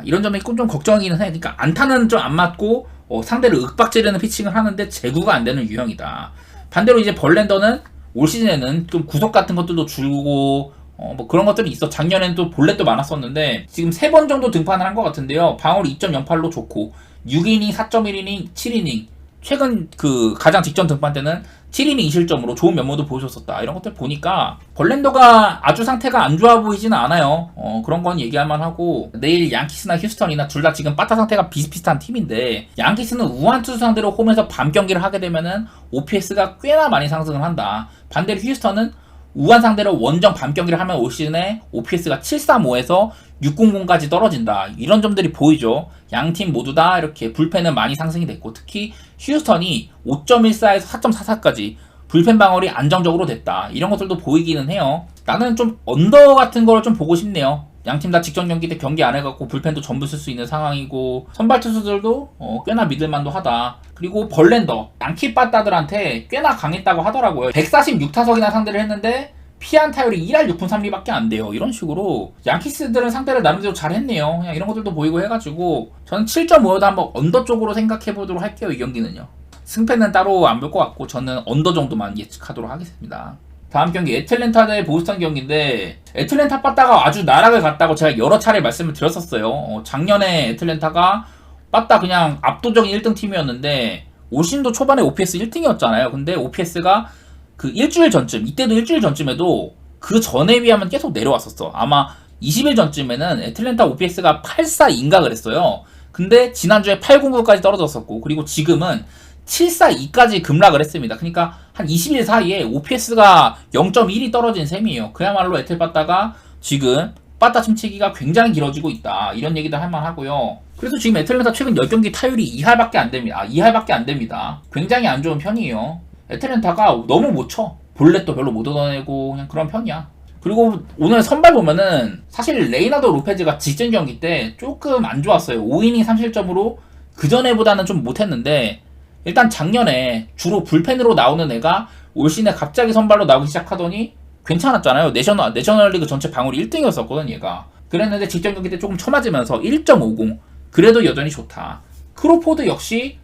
이런 점이 좀 걱정이긴 해. 그러니까 안타는 좀 안 맞고 상대를 윽박지르는 피칭을 하는데 제구가 안 되는 유형이다. 반대로 이제 벌랜더는 올 시즌에는 좀 구속 같은 것들도 줄고 뭐 그런 것들이 있어. 작년에는 또 볼넷도 많았었는데 지금 3번 정도 등판을 한 것 같은데요. 방어율 2.08로 좋고 6이닝, 4.1이닝, 7이닝, 최근 그 가장 직전 등판 때는 7이닝 2실점으로 좋은 면모도 보여줬었다. 이런 것들 보니까 벌랜더가 아주 상태가 안 좋아 보이지는 않아요. 그런 건 얘기할 만하고, 내일 양키스나 휴스턴이나 둘 다 지금 빠따 상태가 비슷비슷한 팀인데 양키스는 우한 투수 상대로 홈에서 밤 경기를 하게 되면은 OPS가 꽤나 많이 상승을 한다. 반대로 휴스턴은 우한 상대로 원정 밤 경기를 하면 올 시즌에 OPS가 735에서 600까지 떨어진다. 이런 점들이 보이죠. 양팀 모두 다 이렇게 불펜은 많이 상승이 됐고, 특히 휴스턴이 5.14에서 4.44까지 불펜 방어율이 안정적으로 됐다. 이런 것들도 보이기는 해요. 나는 좀 언더 같은 걸 좀 보고 싶네요. 양팀 다 직전 경기 때 경기 안 해갖고 불펜도 전부 쓸 수 있는 상황이고, 선발 투수들도 꽤나 믿을만도 하다. 그리고 벌랜더, 양키 빠따들한테 꽤나 강했다고 하더라고요. 146타석이나 상대를 했는데 피안타율이 1할 6푼 3리밖에 안 돼요. 이런 식으로 양키스들은 상대를 나름대로 잘했네요. 그냥 이런 것들도 보이고 해가지고 저는 7.5여도 한번 언더 쪽으로 생각해보도록 할게요. 이 경기는요. 승패는 따로 안 볼 것 같고 저는 언더 정도만 예측하도록 하겠습니다. 다음 경기 애틀랜타 대 보스턴 경기인데, 애틀랜타 빠따가 아주 나락을 갔다고 제가 여러 차례 말씀을 드렸었어요. 작년에 애틀랜타가 빠따 그냥 압도적인 1등 팀이었는데 올 시즌도 초반에 OPS 1등이었잖아요. 근데 OPS가 그 일주일 전쯤, 이때도 일주일 전쯤에도 그 전에 비하면 계속 내려왔었어. 아마 20일 전쯤에는 애틀랜타 OPS가 842인가 그랬어요. 근데 지난주에 809까지 떨어졌었고, 그리고 지금은 742까지 급락을 했습니다. 그러니까 한 20일 사이에 OPS가 0.1이 떨어진 셈이에요. 그야말로 애틀빠따가 지금 빠따 침체기가 굉장히 길어지고 있다. 이런 얘기도 할 만하고요. 그래서 지금 애틀랜타 최근 10경기 타율이 2할밖에 안 됩니다. 2할밖에 안 됩니다. 굉장히 안 좋은 편이에요. 애틀랜타가 너무 못 쳐. 볼넷도 별로 못 얻어내고 그냥 그런 편이야. 그리고 오늘 선발 보면은 사실 레이나도 로페즈가 직전 경기 때 조금 안 좋았어요. 5이닝 3실점으로 그전에보다는 좀 못했는데, 일단 작년에 주로 불펜으로 나오는 애가 올 시즌에 갑자기 선발로 나오기 시작하더니 괜찮았잖아요. 내셔널리그 전체 방어율 1등이었었거든 얘가. 그랬는데 직전 경기 때 조금 쳐맞으면서 1.50, 그래도 여전히 좋다. 크로포드 역시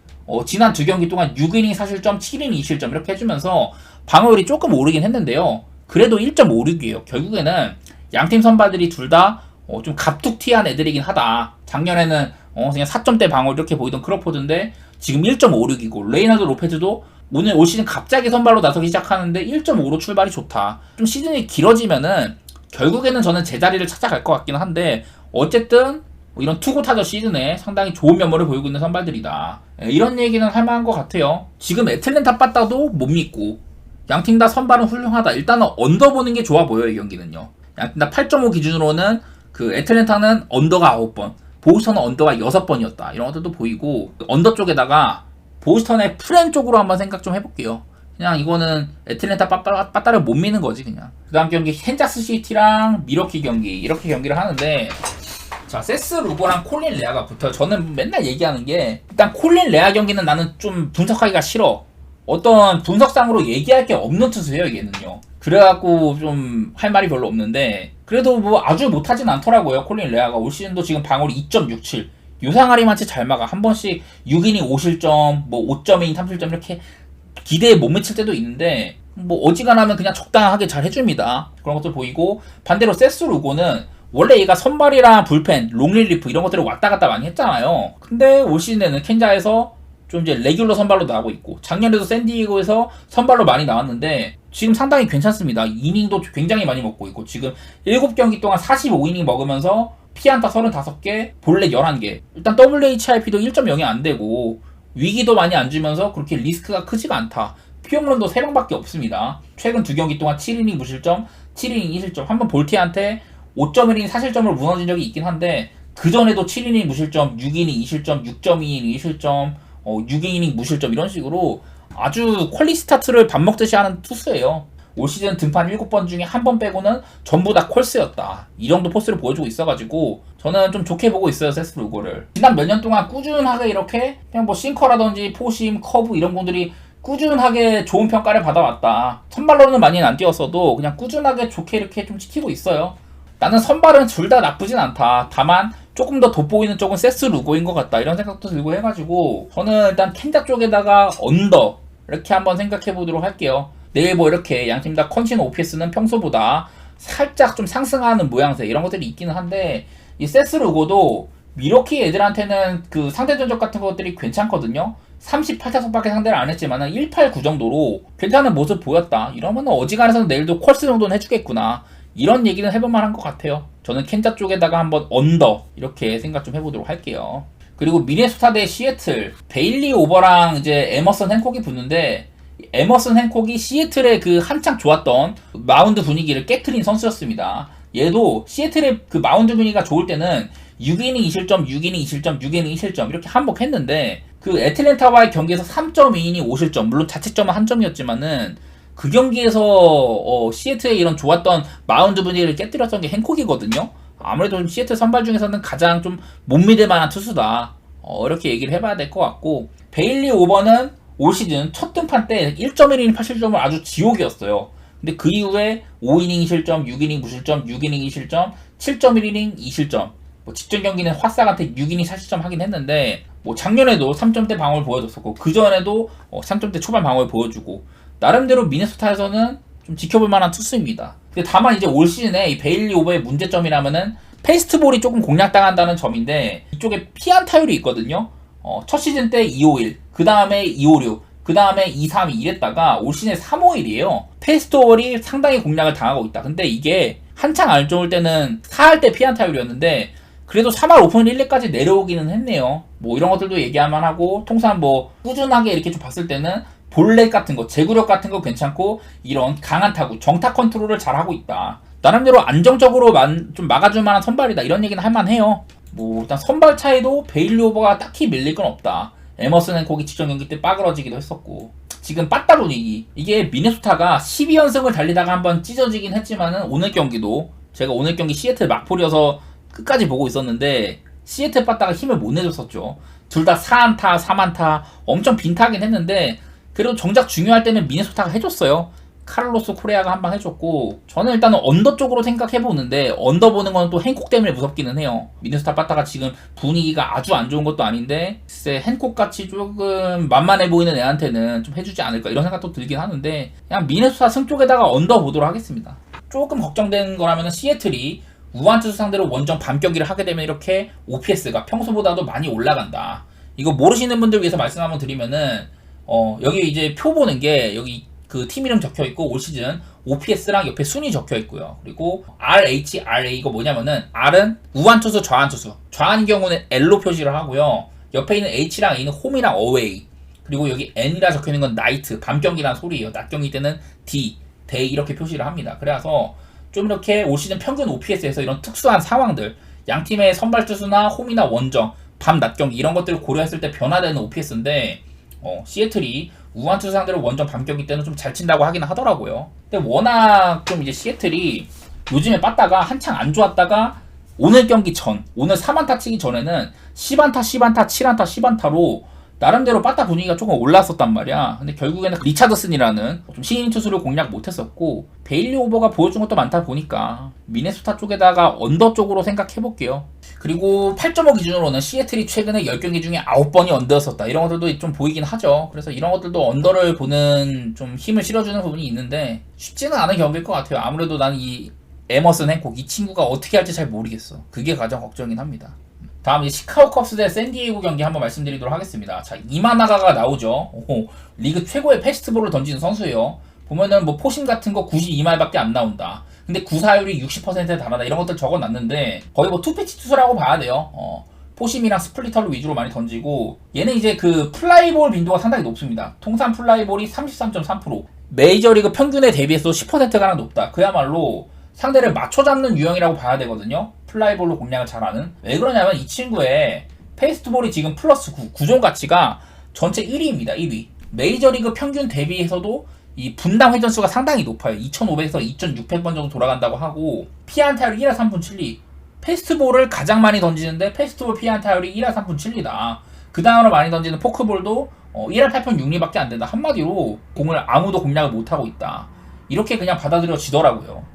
지난 2경기 동안 6이닝 4실점, 7이닝 2실점 이렇게 해주면서 방어율이 조금 오르긴 했는데요. 그래도 1.56이에요. 결국에는 양팀 선발들이 둘 다 좀 갑툭튀한 애들이긴 하다. 작년에는 그냥 4점대 방어율 이렇게 보이던 크로포드인데 지금 1.56이고, 레이나드 로페즈도 오늘 올 시즌 갑자기 선발로 나서기 시작하는데 1.5로 출발이 좋다. 좀 시즌이 길어지면은 결국에는 저는 제자리를 찾아갈 것 같긴 한데, 어쨌든 이런 투구 타자 시즌에 상당히 좋은 면모를 보이고 있는 선발들이다. 이런 얘기는 할 만한 것 같아요. 지금 애틀랜타 빠따도 못 믿고 양팀 다 선발은 훌륭하다. 일단은 언더 보는 게 좋아 보여요. 이 경기는요. 양팀 다 8.5 기준으로는 그 애틀랜타는 언더가 9번, 보스턴은 언더가 6번이었다. 이런 것들도 보이고, 언더 쪽에다가 보스턴의 프렌 쪽으로 한번 생각 좀 해볼게요. 그냥 이거는 애틀랜타 빠따를 못 미는 거지 그냥. 그 다음 경기 캔자스 시티랑 미러키 경기, 이렇게 경기를 하는데, 자, 세스 루고랑 콜린 레아가 붙어요. 저는 맨날 얘기하는 게, 일단 콜린 레아 경기는 나는 좀 분석하기가 싫어. 어떤 분석상으로 얘기할 게 없는 투수예요 얘는요. 그래갖고 좀 할 말이 별로 없는데, 그래도 뭐 아주 못하진 않더라고요. 콜린 레아가 올 시즌도 지금 방어율이 2.67, 요상하리만치 잘 막아. 한 번씩 6이닝 5실점, 뭐 5.2이닝 3실점 이렇게 기대에 못 미칠 때도 있는데, 뭐 어지간하면 그냥 적당하게 잘 해줍니다. 그런 것들 보이고, 반대로 세스 루고는 원래 얘가 선발이랑 불펜, 롱릴리프 이런 것들을 왔다 갔다 많이 했잖아요. 근데 올 시즌에는 켄자에서 좀 이제 레귤러 선발로 나오고 있고, 작년에도 샌디에고에서 선발로 많이 나왔는데 지금 상당히 괜찮습니다. 이닝도 굉장히 많이 먹고 있고, 지금 7경기 동안 45이닝 먹으면서 피안타 35개, 볼넷 11개. 일단 WHIP도 1.0이 안 되고 위기도 많이 안 주면서 그렇게 리스크가 크지가 않다. 피홈런도 3방밖에 없습니다. 최근 2경기 동안 7이닝 무실점, 7이닝 2실점. 한번 볼티한테 5.1이닝 4실점으로 무너진 적이 있긴 한데, 그전에도 7이닝 무실점, 6이닝 2실점, 6.2이닝 2실점, 6이닝 무실점 이런 식으로 아주 퀄리 스타트를 밥 먹듯이 하는 투수예요. 올 시즌 등판 7번 중에 한 번 빼고는 전부 다 콜스였다. 이 정도 포스를 보여주고 있어가지고 저는 좀 좋게 보고 있어요, 세스 루고를. 지난 몇 년 동안 꾸준하게 이렇게 그냥 뭐 싱커라든지 포심, 커브 이런 분들이 꾸준하게 좋은 평가를 받아왔다. 선발로는 많이는 안 뛰었어도 그냥 꾸준하게 좋게 이렇게 좀 지키고 있어요. 나는 선발은 둘 다 나쁘진 않다. 다만 조금 더 돋보이는 쪽은 세스 루고인 것 같다, 이런 생각도 들고 해가지고 저는 일단 켄자 쪽에다가 언더 이렇게 한번 생각해 보도록 할게요. 내일 뭐 이렇게 양팀 다 컨신 OPS는 평소보다 살짝 좀 상승하는 모양새 이런 것들이 있기는 한데, 이 세스 루고도 미러키 애들한테는 그 상대 전적 같은 것들이 괜찮거든요. 38타석밖에 상대를 안 했지만은 189 정도로 괜찮은 모습 보였다. 이러면 어지간해서는 내일도 콜스 정도는 해주겠구나, 이런 얘기는 해볼만 한 것 같아요. 저는 켄자 쪽에다가 한번 언더 이렇게 생각 좀 해보도록 할게요. 그리고 미네소타 대 시애틀, 베일리 오버랑 이제 에머슨 행콕이 붙는데, 에머슨 행콕이 시애틀의 그 한창 좋았던 마운드 분위기를 깨트린 선수였습니다. 얘도 시애틀의 그 마운드 분위기가 좋을 때는 6이닝 2실점, 6이닝 2실점, 6이닝 2실점 이렇게 한복했는데, 그 애틀랜타와의 경기에서 3.2이닝 5실점, 물론 자책점은 한 점이었지만은 그 경기에서 시애틀의 이런 좋았던 마운드 분위기를 깨뜨렸던 게 행콕이거든요. 아무래도 좀 시애틀 선발 중에서는 가장 좀 못 믿을 만한 투수다, 이렇게 얘기를 해봐야 될 것 같고, 베일리 오버는 올 시즌 첫 등판 때 1.1이닝 8실점을 아주 지옥이었어요. 근데 그 이후에 5이닝 2실점, 6이닝 무실점, 6이닝 2실점, 7.1이닝 2실점. 뭐 직전 경기는 화싹한테 6이닝 4실점 하긴 했는데, 뭐 작년에도 3점대 방어를 보여줬었고, 그 전에도 3점대 초반 방어를 보여주고, 나름대로 미네소타에서는 좀 지켜볼 만한 투수입니다. 근데 다만 이제 올 시즌에 이 베일리 오버의 문제점이라면은 페이스트볼이 조금 공략당한다는 점인데, 이쪽에 피안타율이 있거든요. 첫 시즌 때 251, 그 다음에 256, 그 다음에 232 이랬다가 올 시즌에 351이에요. 페이스트볼이 상당히 공략을 당하고 있다. 근데 이게 한창 안 좋을 때는 4할 때 피안타율이었는데, 그래도 3할 오픈 1리까지 내려오기는 했네요. 뭐 이런 것들도 얘기할만 하고, 통상 뭐 꾸준하게 이렇게 좀 봤을 때는 볼넷 같은 거, 제구력 같은 거 괜찮고, 이런 강한 타구, 정타 컨트롤을 잘하고 있다. 나름대로 안정적으로 좀 막아줄 만한 선발이다, 이런 얘기는 할만해요. 뭐 일단 선발 차이도 베일리 오버가 딱히 밀릴 건 없다. 에머슨 행콕이 직전 경기 때 빠그러지기도 했었고, 지금 빠따 분위기, 이게 미네소타가 12연승을 달리다가 한번 찢어지긴 했지만은, 오늘 경기도 제가 오늘 경기 시애틀 막폴이어서 끝까지 보고 있었는데 시애틀 빠따가 힘을 못 내줬었죠. 둘 다 4안타 3안타 엄청 빈타하긴 했는데, 그래도 정작 중요할 때는 미네소타가 해줬어요. 카를로스 코레아가 한 방 해줬고, 저는 일단은 언더 쪽으로 생각해보는데, 언더 보는 건 또 행콕 때문에 무섭기는 해요. 미네소타 빠따가 지금 분위기가 아주 안 좋은 것도 아닌데, 글쎄 행콕같이 조금 만만해 보이는 애한테는 좀 해주지 않을까, 이런 생각도 들긴 하는데, 그냥 미네소타 승 쪽에다가 언더 보도록 하겠습니다. 조금 걱정되는 거라면 시애틀이 우한 투수 상대로 원정 밤경기를 하게 되면 이렇게 OPS가 평소보다도 많이 올라간다. 이거 모르시는 분들 위해서 말씀 한번 드리면은, 여기 이제 표 보는 게 여기 그 팀 이름 적혀 있고, 올 시즌 OPS랑 옆에 순위 적혀 있고요. 그리고 RH, RA, 이거 뭐냐면은 R은 우한 투수, 좌한 투수. 좌한 경우는 L로 표시를 하고요. 옆에 있는 H랑 A는 홈이랑 어웨이. 그리고 여기 N이라 적혀 있는 건 나이트, 밤 경기란 소리예요. 낮 경기 때는 D, 데이 이렇게 표시를 합니다. 그래서 좀 이렇게 올 시즌 평균 OPS에서 이런 특수한 상황들, 양 팀의 선발 투수나 홈이나 원정, 밤, 낮 경기 이런 것들을 고려했을 때 변화되는 OPS인데, 시애틀이 우한 투수 상대로 원정 밤 경기 때는 좀 잘 친다고 하긴 하더라고요. 근데 워낙 좀 이제 시애틀이 요즘에 빠따가 한창 안 좋았다가, 오늘 경기 전, 오늘 3안타 치기 전에는 10안타, 10안타, 7안타, 10안타로 나름대로 빠따 분위기가 조금 올랐었단 말이야. 근데 결국에는 리차드슨이라는 좀 신인 투수를 공략 못했었고 베일리 오버가 보여준 것도 많다 보니까 미네소타 쪽에다가 언더 쪽으로 생각해볼게요. 그리고 8.5 기준으로는 시애틀이 최근에 10경기 중에 9번이 언더였었다. 이런 것들도 좀 보이긴 하죠. 그래서 이런 것들도 언더를 보는 좀 힘을 실어주는 부분이 있는데 쉽지는 않은 경기일 것 같아요. 아무래도 난 이 에머슨 행콕 이 친구가 어떻게 할지 잘 모르겠어. 그게 가장 걱정이긴 합니다. 다음 이제 시카고 컵스 대 샌디에이고 경기 한번 말씀드리도록 하겠습니다. 자, 이마나가가 나오죠. 리그 최고의 패스트볼을 던지는 선수예요. 보면은 뭐 포심 같은 거 92마일밖에 안 나온다. 근데 구사율이 60%에 달하다 이런 것들 적어놨는데 거의 뭐 투피치 투수라고 봐야 돼요. 포심이랑 스플리터를 위주로 많이 던지고 얘는 이제 그 플라이볼 빈도가 상당히 높습니다. 통산 플라이볼이 33.3%, 메이저리그 평균에 대비해서 10%가량 높다. 그야말로 상대를 맞춰 잡는 유형이라고 봐야 되거든요. 플라이볼로 공략을 잘하는. 왜 그러냐면 이 친구의 페이스트볼이 지금 플러스 9, 구종 가치가 전체 1위입니다. 1위. 메이저리그 평균 대비해서도 이 분당 회전수가 상당히 높아요. 2500에서 2600번 정도 돌아간다고 하고 피안타율이 1할 3분 7리. 페이스트볼을 가장 많이 던지는데 페이스트볼 피안타율이 1할 3분 7리다. 그 다음으로 많이 던지는 포크볼도 1할 8분 6리밖에 안 된다. 한마디로 공을 아무도 공략을 못하고 있다. 이렇게 그냥 받아들여지더라고요.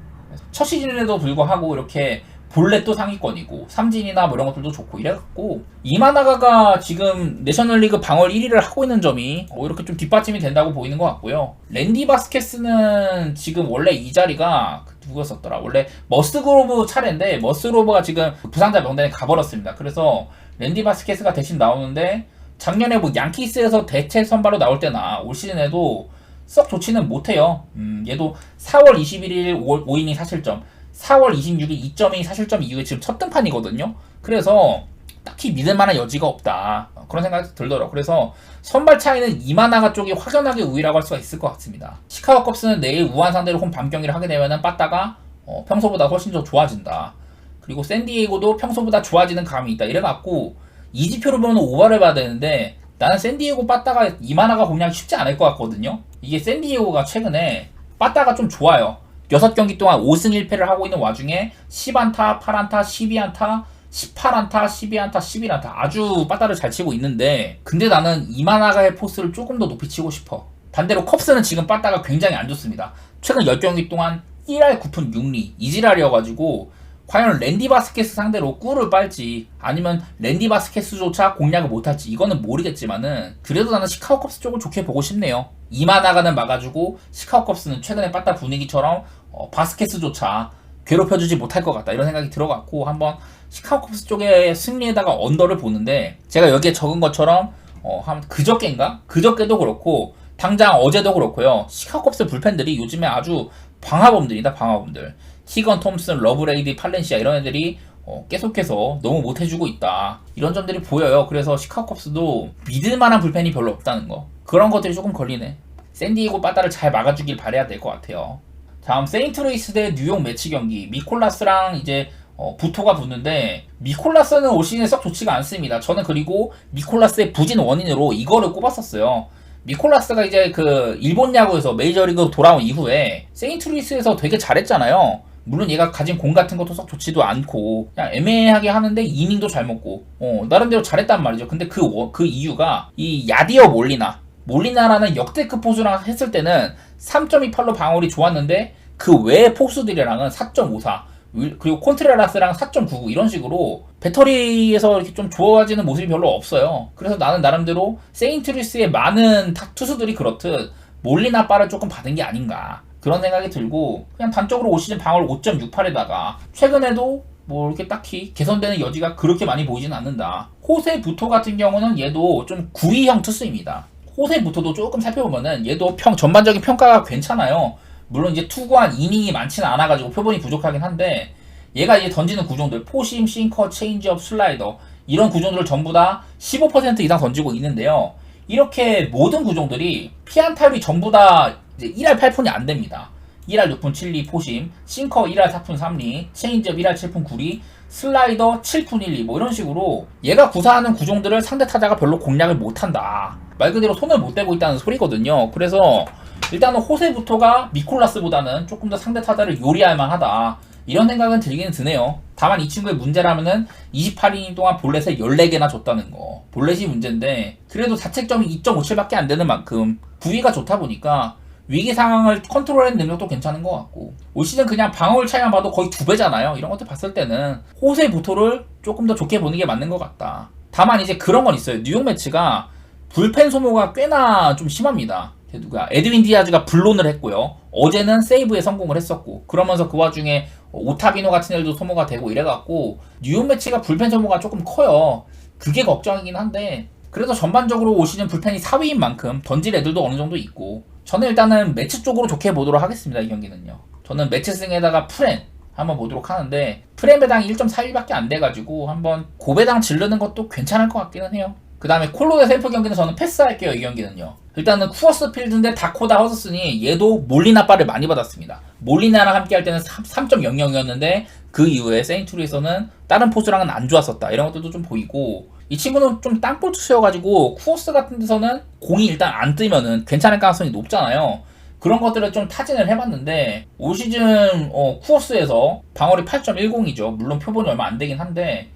첫 시즌에도 불구하고 이렇게 볼넷도 상위권이고 삼진이나 뭐 이런 것들도 좋고 이래갖고 이마나가가 지금 내셔널리그 방어를 1위를 하고 있는 점이 이렇게 좀 뒷받침이 된다고 보이는 것 같고요. 랜디 바스케스는 지금 원래 이 자리가 누구였었더라? 원래 머스그로브 차례인데 머스그로브가 지금 부상자 명단에 가버렸습니다. 그래서 랜디 바스케스가 대신 나오는데 작년에 뭐 양키스에서 대체 선발로 나올 때나 올 시즌에도 썩 좋지는 못해요. 얘도 4월 21일 5이닝 사실점, 4월 26일 2.2 사실점 이후에 지금 첫 등판이거든요. 그래서 딱히 믿을만한 여지가 없다. 그런 생각이 들더라고요. 그래서 선발 차이는 이마나가 쪽이 확연하게 우위라고 할 수가 있을 것 같습니다. 시카고 컵스는 내일 우한 상대로 홈 밤 경기를 하게 되면은 빠따가 평소보다 훨씬 더 좋아진다. 그리고 샌디에이고도 평소보다 좋아지는 감이 있다. 이래갖고 이 지표로 보면 오바를 봐야 되는데 나는 샌디에이고 빠따가 이마나가 공략이 쉽지 않을 것 같거든요. 이게 샌디에이고가 최근에 빠따가 좀 좋아요. 6경기 동안 5승 1패를 하고 있는 와중에 10안타, 8안타, 12안타, 18안타, 12안타, 11안타 아주 빠따를 잘 치고 있는데 근데 나는 이마나가의 포스를 조금 더 높이 치고 싶어. 반대로 컵스는 지금 빠따가 굉장히 안 좋습니다. 최근 10경기 동안 1할 9푼 6리 이지랄이어가지고 과연 랜디 바스케스 상대로 꿀을 빨지 아니면 랜디 바스케스조차 공략을 못할지 이거는 모르겠지만은 그래도 나는 시카고 컵스 쪽을 좋게 보고 싶네요. 이마나가는 막아주고 시카고 컵스는 최근에 빠따 분위기처럼 바스케스조차 괴롭혀주지 못할 것 같다 이런 생각이 들어갔고 한번 시카고 컵스 쪽의 승리에다가 언더를 보는데 제가 여기에 적은 것처럼 한 그저께인가? 그저께도 그렇고 당장 어제도 그렇고요. 시카고 컵스 불펜들이 요즘에 아주 방화범들이다. 방화범들. 티건 톰슨, 러브레이디, 팔렌시아 이런 애들이 계속해서 너무 못해주고 있다. 이런 점들이 보여요. 그래서 시카고 컵스도 믿을만한 불펜이 별로 없다는 거. 그런 것들이 조금 걸리네. 샌디에이고 빠따를 잘 막아주길 바라야 될 것 같아요. 다음 세인트루이스 대 뉴욕 매치 경기. 미콜라스랑 이제 부토가 붙는데 미콜라스는 올 시즌에 썩 좋지가 않습니다. 저는 그리고 미콜라스의 부진 원인으로 이거를 꼽았었어요. 미콜라스가 이제 그 일본 야구에서 메이저리그 돌아온 이후에 세인트루이스에서 되게 잘했잖아요. 물론 얘가 가진 공 같은 것도 썩 좋지도 않고 그냥 애매하게 하는데 이닝도 잘 먹고 나름대로 잘했단 말이죠. 근데 그 이유가 이 야디어 몰리나라는 역대급 포수랑 했을 때는 3.28로 방어율이 좋았는데 그 외의 포수들이랑은 4.54 그리고 콘트레라스랑 4.99 이런 식으로 배터리에서 이렇게 좀 좋아지는 모습이 별로 없어요. 그래서 나는 나름대로 세인트루이스의 많은 투수들이 그렇듯 몰리나 바를 조금 받은 게 아닌가 그런 생각이 들고 그냥 단적으로 올 시즌 방어율 5.68에다가 최근에도 뭐 이렇게 딱히 개선되는 여지가 그렇게 많이 보이진 않는다. 호세 부토 같은 경우는 얘도 좀 9위형 투수입니다. 호세 부토도 조금 살펴보면은 얘도 전반적인 평가가 괜찮아요. 물론 이제 투구한 이닝이 많지는 않아가지고 표본이 부족하긴 한데 얘가 이제 던지는 구종들 포심, 싱커, 체인지업, 슬라이더 이런 구종들을 전부 다 15% 이상 던지고 있는데요. 이렇게 모든 구종들이 피안타율이 전부 다 이제 1할 8푼이 안 됩니다. 1할 6푼 7리 포심, 싱커 1할 4푼 3리, 체인지업 1할 7푼 9리, 슬라이더 7푼 1리 뭐 이런 식으로 얘가 구사하는 구종들을 상대 타자가 별로 공략을 못한다. 말 그대로 손을 못 대고 있다는 소리거든요. 그래서 일단은 호세부터가 미콜라스보다는 조금 더 상대 타자를 요리할 만하다. 이런 생각은 들기는 드네요. 다만 이 친구의 문제라면은 28이닝 동안 볼넷을 14개나 줬다는 거. 볼넷이 문제인데 그래도 자책점이 2.57밖에 안 되는 만큼 부위가 좋다 보니까 위기 상황을 컨트롤하는 능력도 괜찮은 것 같고 올 시즌 그냥 방어율 차이만 봐도 거의 2배잖아요. 이런 것들 봤을 때는 호세 보토를 조금 더 좋게 보는 게 맞는 것 같다. 다만 이제 그런 건 있어요. 뉴욕 매치가 불펜 소모가 꽤나 좀 심합니다. 누가 에드윈 디아즈가 불론을 했고요. 어제는 세이브에 성공을 했었고 그러면서 그 와중에 오타비노 같은 애들도 소모가 되고 이래갖고 뉴욕 매치가 불펜 소모가 조금 커요. 그게 걱정이긴 한데 그래도 전반적으로 올 시즌 불펜이 4위인 만큼 던질 애들도 어느 정도 있고 저는 일단은 매치 쪽으로 좋게 보도록 하겠습니다. 이 경기는요. 저는 매치 승에다가 프렌 한번 보도록 하는데 프렌 배당이 1.42밖에 안 돼가지고 한번 고배당 지르는 것도 괜찮을 것 같기는 해요. 그 다음에 콜로 대 샌프 경기는 저는 패스할게요. 이 경기는요. 일단은 쿠어스 필드인데 다코다 허드슨이 얘도 몰리나빠를 많이 받았습니다. 몰리나랑 함께 할 때는 3.00이었는데 그 이후에 세인트루이에서는 다른 포수랑은 안 좋았었다. 이런 것들도 좀 보이고 이 친구는 좀 땅볼 투수여가지고 쿠어스 같은 데서는 공이 일단 안 뜨면은 괜찮을 가능성이 높잖아요. 그런 것들을 좀 타진을 해봤는데 올 시즌 쿠어스에서 방어율이 8.10이죠. 물론 표본이 얼마 안 되긴 한데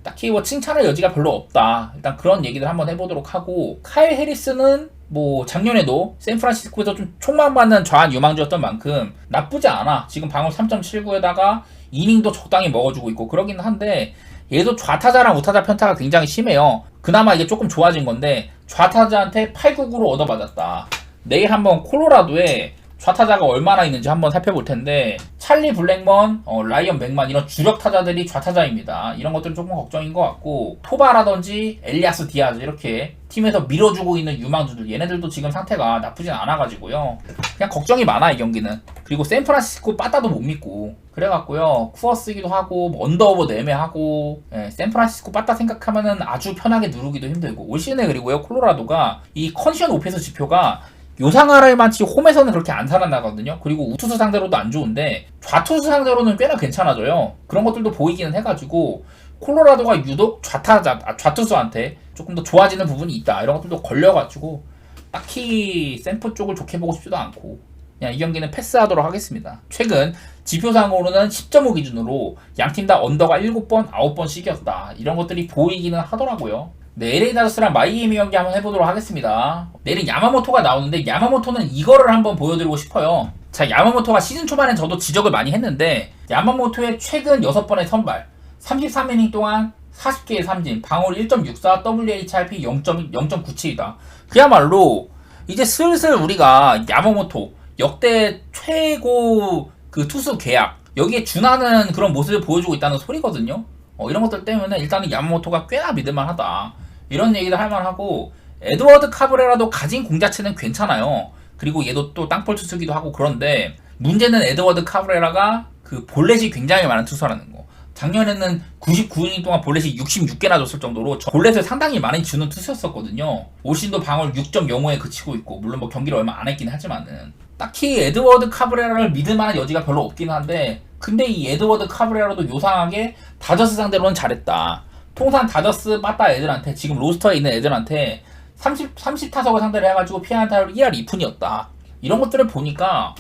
딱히 뭐 칭찬할 여지가 별로 없다. 일단 그런 얘기들 한번 해보도록 하고 카일 해리스는 뭐 작년에도 샌프란시스코에서 좀 촉망받는 좌한 유망주였던 만큼 나쁘지 않아. 지금 방어율 3.79에다가 이닝도 적당히 먹어주고 있고 그러긴 한데 얘도 좌타자랑 우타자 편차가 굉장히 심해요. 그나마 이게 조금 좋아진 건데 좌타자한테 899로 얻어맞았다. 내일 한번 콜로라도에 좌타자가 얼마나 있는지 한번 살펴볼 텐데 찰리 블랙먼, 라이언 맥만 이런 주력 타자들이 좌타자입니다. 이런 것들은 조금 걱정인 것 같고 토바라든지 엘리아스 디아즈 이렇게 팀에서 밀어주고 있는 유망주들 얘네들도 지금 상태가 나쁘진 않아가지고요. 그냥 걱정이 많아 이 경기는. 그리고 샌프란시스코 빠따도 못 믿고 그래갖고요. 쿠어스기도 하고 언더오버 애매하고 샌프란시스코 빠따 생각하면은 아주 편하게 누르기도 힘들고 올 시즌에 그리고요 콜로라도가 이 컨디션 오피스 지표가 요상하라만치 홈에서는 그렇게 안 살아나거든요. 그리고 우투수 상대로도 안 좋은데 좌투수 상대로는 꽤나 괜찮아져요. 그런 것들도 보이기는 해가지고 콜로라도가 유독 좌투수한테 조금 더 좋아지는 부분이 있다. 이런 것들도 걸려가지고 딱히 샌프 쪽을 좋게 보고 싶지도 않고 그냥 이 경기는 패스하도록 하겠습니다. 최근 지표상으로는 10.5 기준으로 양팀 다 언더가 7번, 9번씩이었다. 이런 것들이 보이기는 하더라고요. 네, LA 다저스랑 마이애미 경기 한번 해보도록 하겠습니다. 내일은 야마모토가 나오는데 야마모토는 이거를 한번 보여드리고 싶어요. 자, 야마모토가 시즌 초반엔 저도 지적을 많이 했는데 야마모토의 최근 6번의 선발 33이닝 동안 40개의 삼진 방어율 1.64 WHIP 0.97이다. 그야말로 이제 슬슬 우리가 야마모토 역대 최고 그 투수 계약 여기에 준하는 그런 모습을 보여주고 있다는 소리거든요. 이런 것들 때문에 일단은 야마모토가 꽤나 믿을만하다. 이런 얘기를 할 만하고 에드워드 카브레라도 가진 공 자체는 괜찮아요. 그리고 얘도 또 땅볼 투수기도 하고 그런데 문제는 에드워드 카브레라가 그 볼넷이 굉장히 많은 투수라는 거. 작년에는 99이닝 동안 볼넷이 66개나 줬을 정도로 볼넷을 상당히 많이 주는 투수였었거든요. 올 시즌도 방어율 6.05에 그치고 있고 물론 뭐 경기를 얼마 안 했긴 하지만은 딱히 에드워드 카브레라를 믿을 만한 여지가 별로 없긴 한데 근데 이 에드워드 카브레라도 요상하게 다저스 상대로는 잘했다. 통산 다저스 빠따 애들한테 지금 로스터에 있는 애들한테 30타석을 상대로 해가지고 피하는 타율 1할 2푼이었다. 이런 것들을 보니까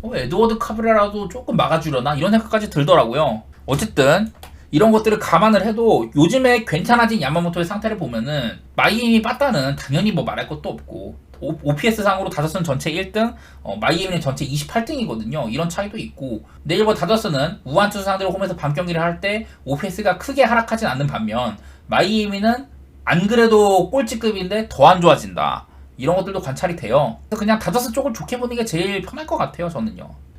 에드워드 카브레라도 조금 막아주려나 이런 생각까지 들더라고요. 어쨌든 이런 것들을 감안을 해도 요즘에 괜찮아진 야마모토의 상태를 보면은 마이애미 빠따는 당연히 뭐 말할 것도 없고 OPS 상으로 다저스는 전체 1등, 마이애미는 전체 28등이거든요. 이런 차이도 있고 네이버 다저스는 우한 투수 상대로 홈에서 밤 경기를 할 때 OPS가 크게 하락하진 않는 반면 마이애미는 안 그래도 꼴찌급인데 더 안 좋아진다. 이런 것들도 관찰이 돼요. 그래서 그냥 다저스 쪽을 좋게 보는 게 제일 편할 것 같아요.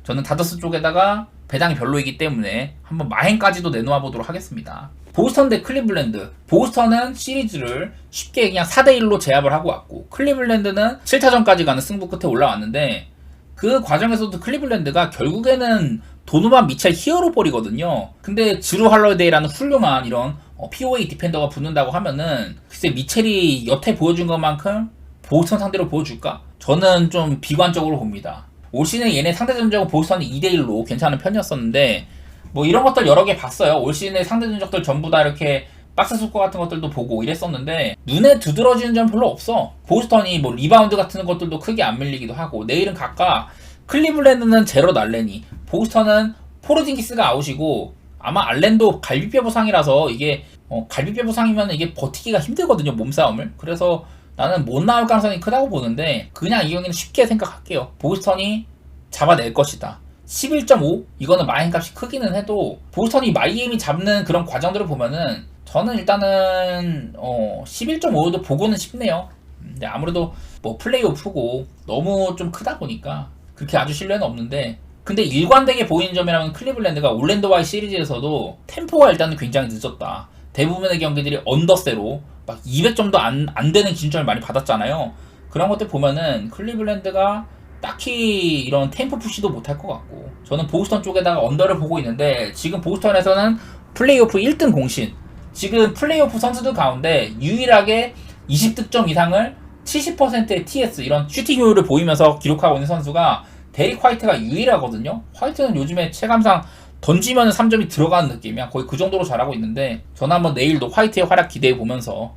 저는 다저스 쪽에다가 배당이 별로이기 때문에 한번 마행까지도 내놓아 보도록 하겠습니다. 보스턴 대 클리블랜드. 보스턴은 시리즈를 쉽게 그냥 4대1로 제압을 하고 왔고 클리블랜드는 7차전까지 가는 승부 끝에 올라왔는데 그 과정에서도 클리블랜드가 결국에는 도노반 미첼 히어로볼이거든요. 근데 드루 할러데이라는 훌륭한 이런 POA 디펜더가 붙는다고 하면은 글쎄 미첼이 여태 보여준 것만큼 보스턴 상대로 보여줄까? 저는 좀 비관적으로 봅니다. 올 시즌에 얘네 상대 전적은 보스턴이 2대1로 괜찮은 편이었었는데 뭐 이런 것들 여러 개 봤어요. 올 시즌에 상대 전적들 전부 다 이렇게 박스 스코어 같은 것들도 보고 이랬었는데 눈에 두드러지는 점은 별로 없어. 보스턴이 뭐 리바운드 같은 것들도 크게 안 밀리기도 하고 내일은 각각 클리블랜드는 제로 날레니 보스턴은 포르징기스가 아웃이고 아마 알렌도 갈비뼈 부상이라서 이게 갈비뼈 부상이면 이게 버티기가 힘들거든요, 몸싸움을. 그래서 나는 못 나올 가능성이 크다고 보는데 그냥 이 경기는 쉽게 생각할게요. 보스턴이 잡아낼 것이다. 11.5 이거는 마인값이 크기는 해도 보스턴이 마이애미 잡는 그런 과정들을 보면은 저는 일단은 11.5도 보고는 싶네요. 근데 아무래도 뭐 플레이오프고 너무 좀 크다 보니까 그렇게 아주 신뢰는 없는데, 근데 일관되게 보이는 점이라면 클리블랜드가 올랜도와의 시리즈에서도 템포가 일단은 굉장히 늦었다. 대부분의 경기들이 언더세로 막 200점도 안 되는 기준점을 많이 받았잖아요. 그런 것들 보면은 클리블랜드가 딱히 이런 템포 푸시도 못할 것 같고, 저는 보스턴 쪽에다가 언더를 보고 있는데, 지금 보스턴에서는 플레이오프 1등 공신, 지금 플레이오프 선수들 가운데 유일하게 20득점 이상을 70%의 TS 이런 슈팅 효율을 보이면서 기록하고 있는 선수가 데릭 화이트가 유일하거든요. 화이트는 요즘에 체감상 던지면 3점이 들어가는 느낌이야. 거의 그 정도로 잘하고 있는데, 저는 한번 내일도 화이트의 활약 기대해 보면서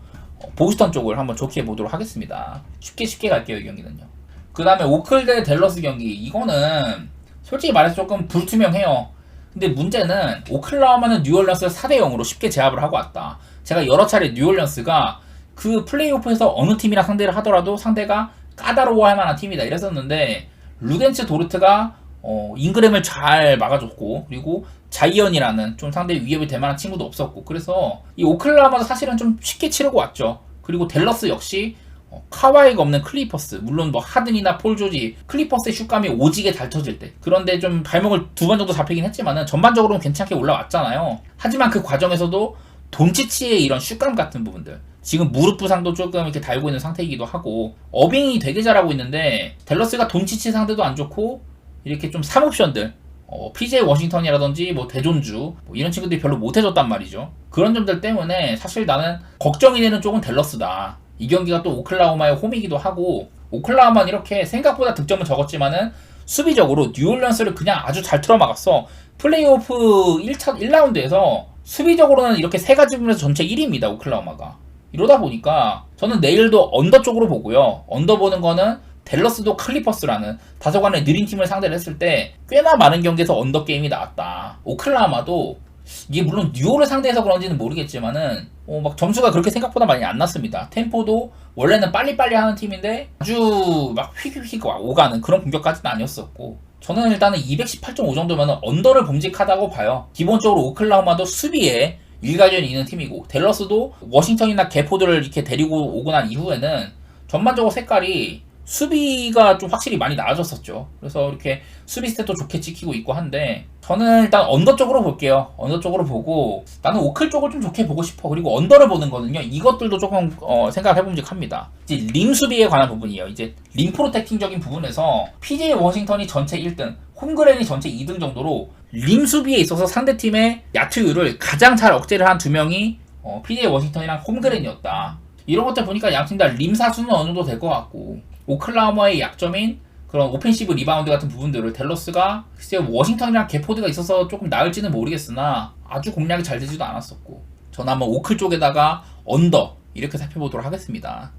보스턴 쪽을 한번 좋게 보도록 하겠습니다. 쉽게 갈게요, 이 경기는요. 그 다음에 오클 대 댈러스 경기, 이거는 솔직히 말해서 조금 불투명해요. 근데 문제는 오클라호마는 뉴올리언스를 4대0으로 쉽게 제압을 하고 왔다. 제가 여러 차례 뉴올리언스가 그 플레이오프에서 어느 팀이랑 상대를 하더라도 상대가 까다로워할 만한 팀이다 이랬었는데, 루덴츠 도르트가 잉그램을 잘 막아줬고, 그리고 자이언이라는 좀 상대 위협이 될 만한 친구도 없었고, 그래서 이 오클라호마도 사실은 좀 쉽게 치르고 왔죠. 그리고 댈러스 역시 카와이가 없는 클리퍼스, 물론 뭐 하든이나 폴 조지, 클리퍼스의 슛감이 오지게 잘 터질 때, 그런데 좀 발목을 2번 정도 잡히긴 했지만은 전반적으로는 괜찮게 올라왔잖아요. 하지만 그 과정에서도 돈치치의 이런 슛감 같은 부분들, 지금 무릎 부상도 조금 이렇게 달고 있는 상태이기도 하고, 어빙이 되게 잘하고 있는데 댈러스가 돈치치 상대도 안 좋고, 이렇게 좀 3옵션들 PJ 워싱턴이라든지 뭐 대존주 뭐 이런 친구들이 별로 못해줬단 말이죠. 그런 점들 때문에 사실 나는 걱정이 되는 쪽은 댈러스다. 이 경기가 또 오클라호마의 홈이기도 하고, 오클라호마는 이렇게 생각보다 득점은 적었지만은 수비적으로 뉴올리언스를 그냥 아주 잘 틀어막았어. 플레이오프 1라운드에서 수비적으로는 이렇게 세 가지 부분에서 전체 1위입니다, 오클라호마가. 이러다 보니까 저는 내일도 언더 쪽으로 보고요. 언더 보는 거는 댈러스도 클리퍼스라는 다소간의 느린 팀을 상대를 했을 때 꽤나 많은 경기에서 언더 게임이 나왔다. 오클라호마도 이게 물론 뉴올을 상대해서 그런지는 모르겠지만은 막 점수가 그렇게 생각보다 많이 안 났습니다. 템포도 원래는 빨리빨리 하는 팀인데 아주 막 휙휙휙 오가는 그런 공격까지는 아니었었고, 저는 일단은 218.5 정도면 언더를 봄직하다고 봐요. 기본적으로 오클라호마도 수비에 일가견이 있는 팀이고, 댈러스도 워싱턴이나 개포드를 이렇게 데리고 오고 난 이후에는 전반적으로 색깔이 수비가 좀 확실히 많이 나아졌었죠. 그래서 이렇게 수비 스탯도 좋게 찍히고 있고 한데, 저는 일단 언더 쪽으로 볼게요. 언더 쪽으로 보고, 나는 오클 쪽을 좀 좋게 보고 싶어. 그리고 언더를 보는 거는요, 이것들도 조금 생각을 해봄직합니다. 이제 림 수비에 관한 부분이에요. 이제 림 프로텍팅적인 부분에서 PJ 워싱턴이 전체 1등, 홈그랜이 전체 2등 정도로 림 수비에 있어서 상대팀의 야투율을 가장 잘 억제를 한 두 명이 PJ 워싱턴이랑 홈그랜이었다. 이런 것들 보니까 양팀 다 림 사수는 어느 정도 될 것 같고, 오클라호마의 약점인 그런 오펜시브 리바운드 같은 부분들을 댈러스가 글쎄 워싱턴이랑 개포드가 있어서 조금 나을지는 모르겠으나 아주 공략이 잘 되지도 않았었고, 저는 한번 오클 쪽에다가 언더 이렇게 살펴보도록 하겠습니다.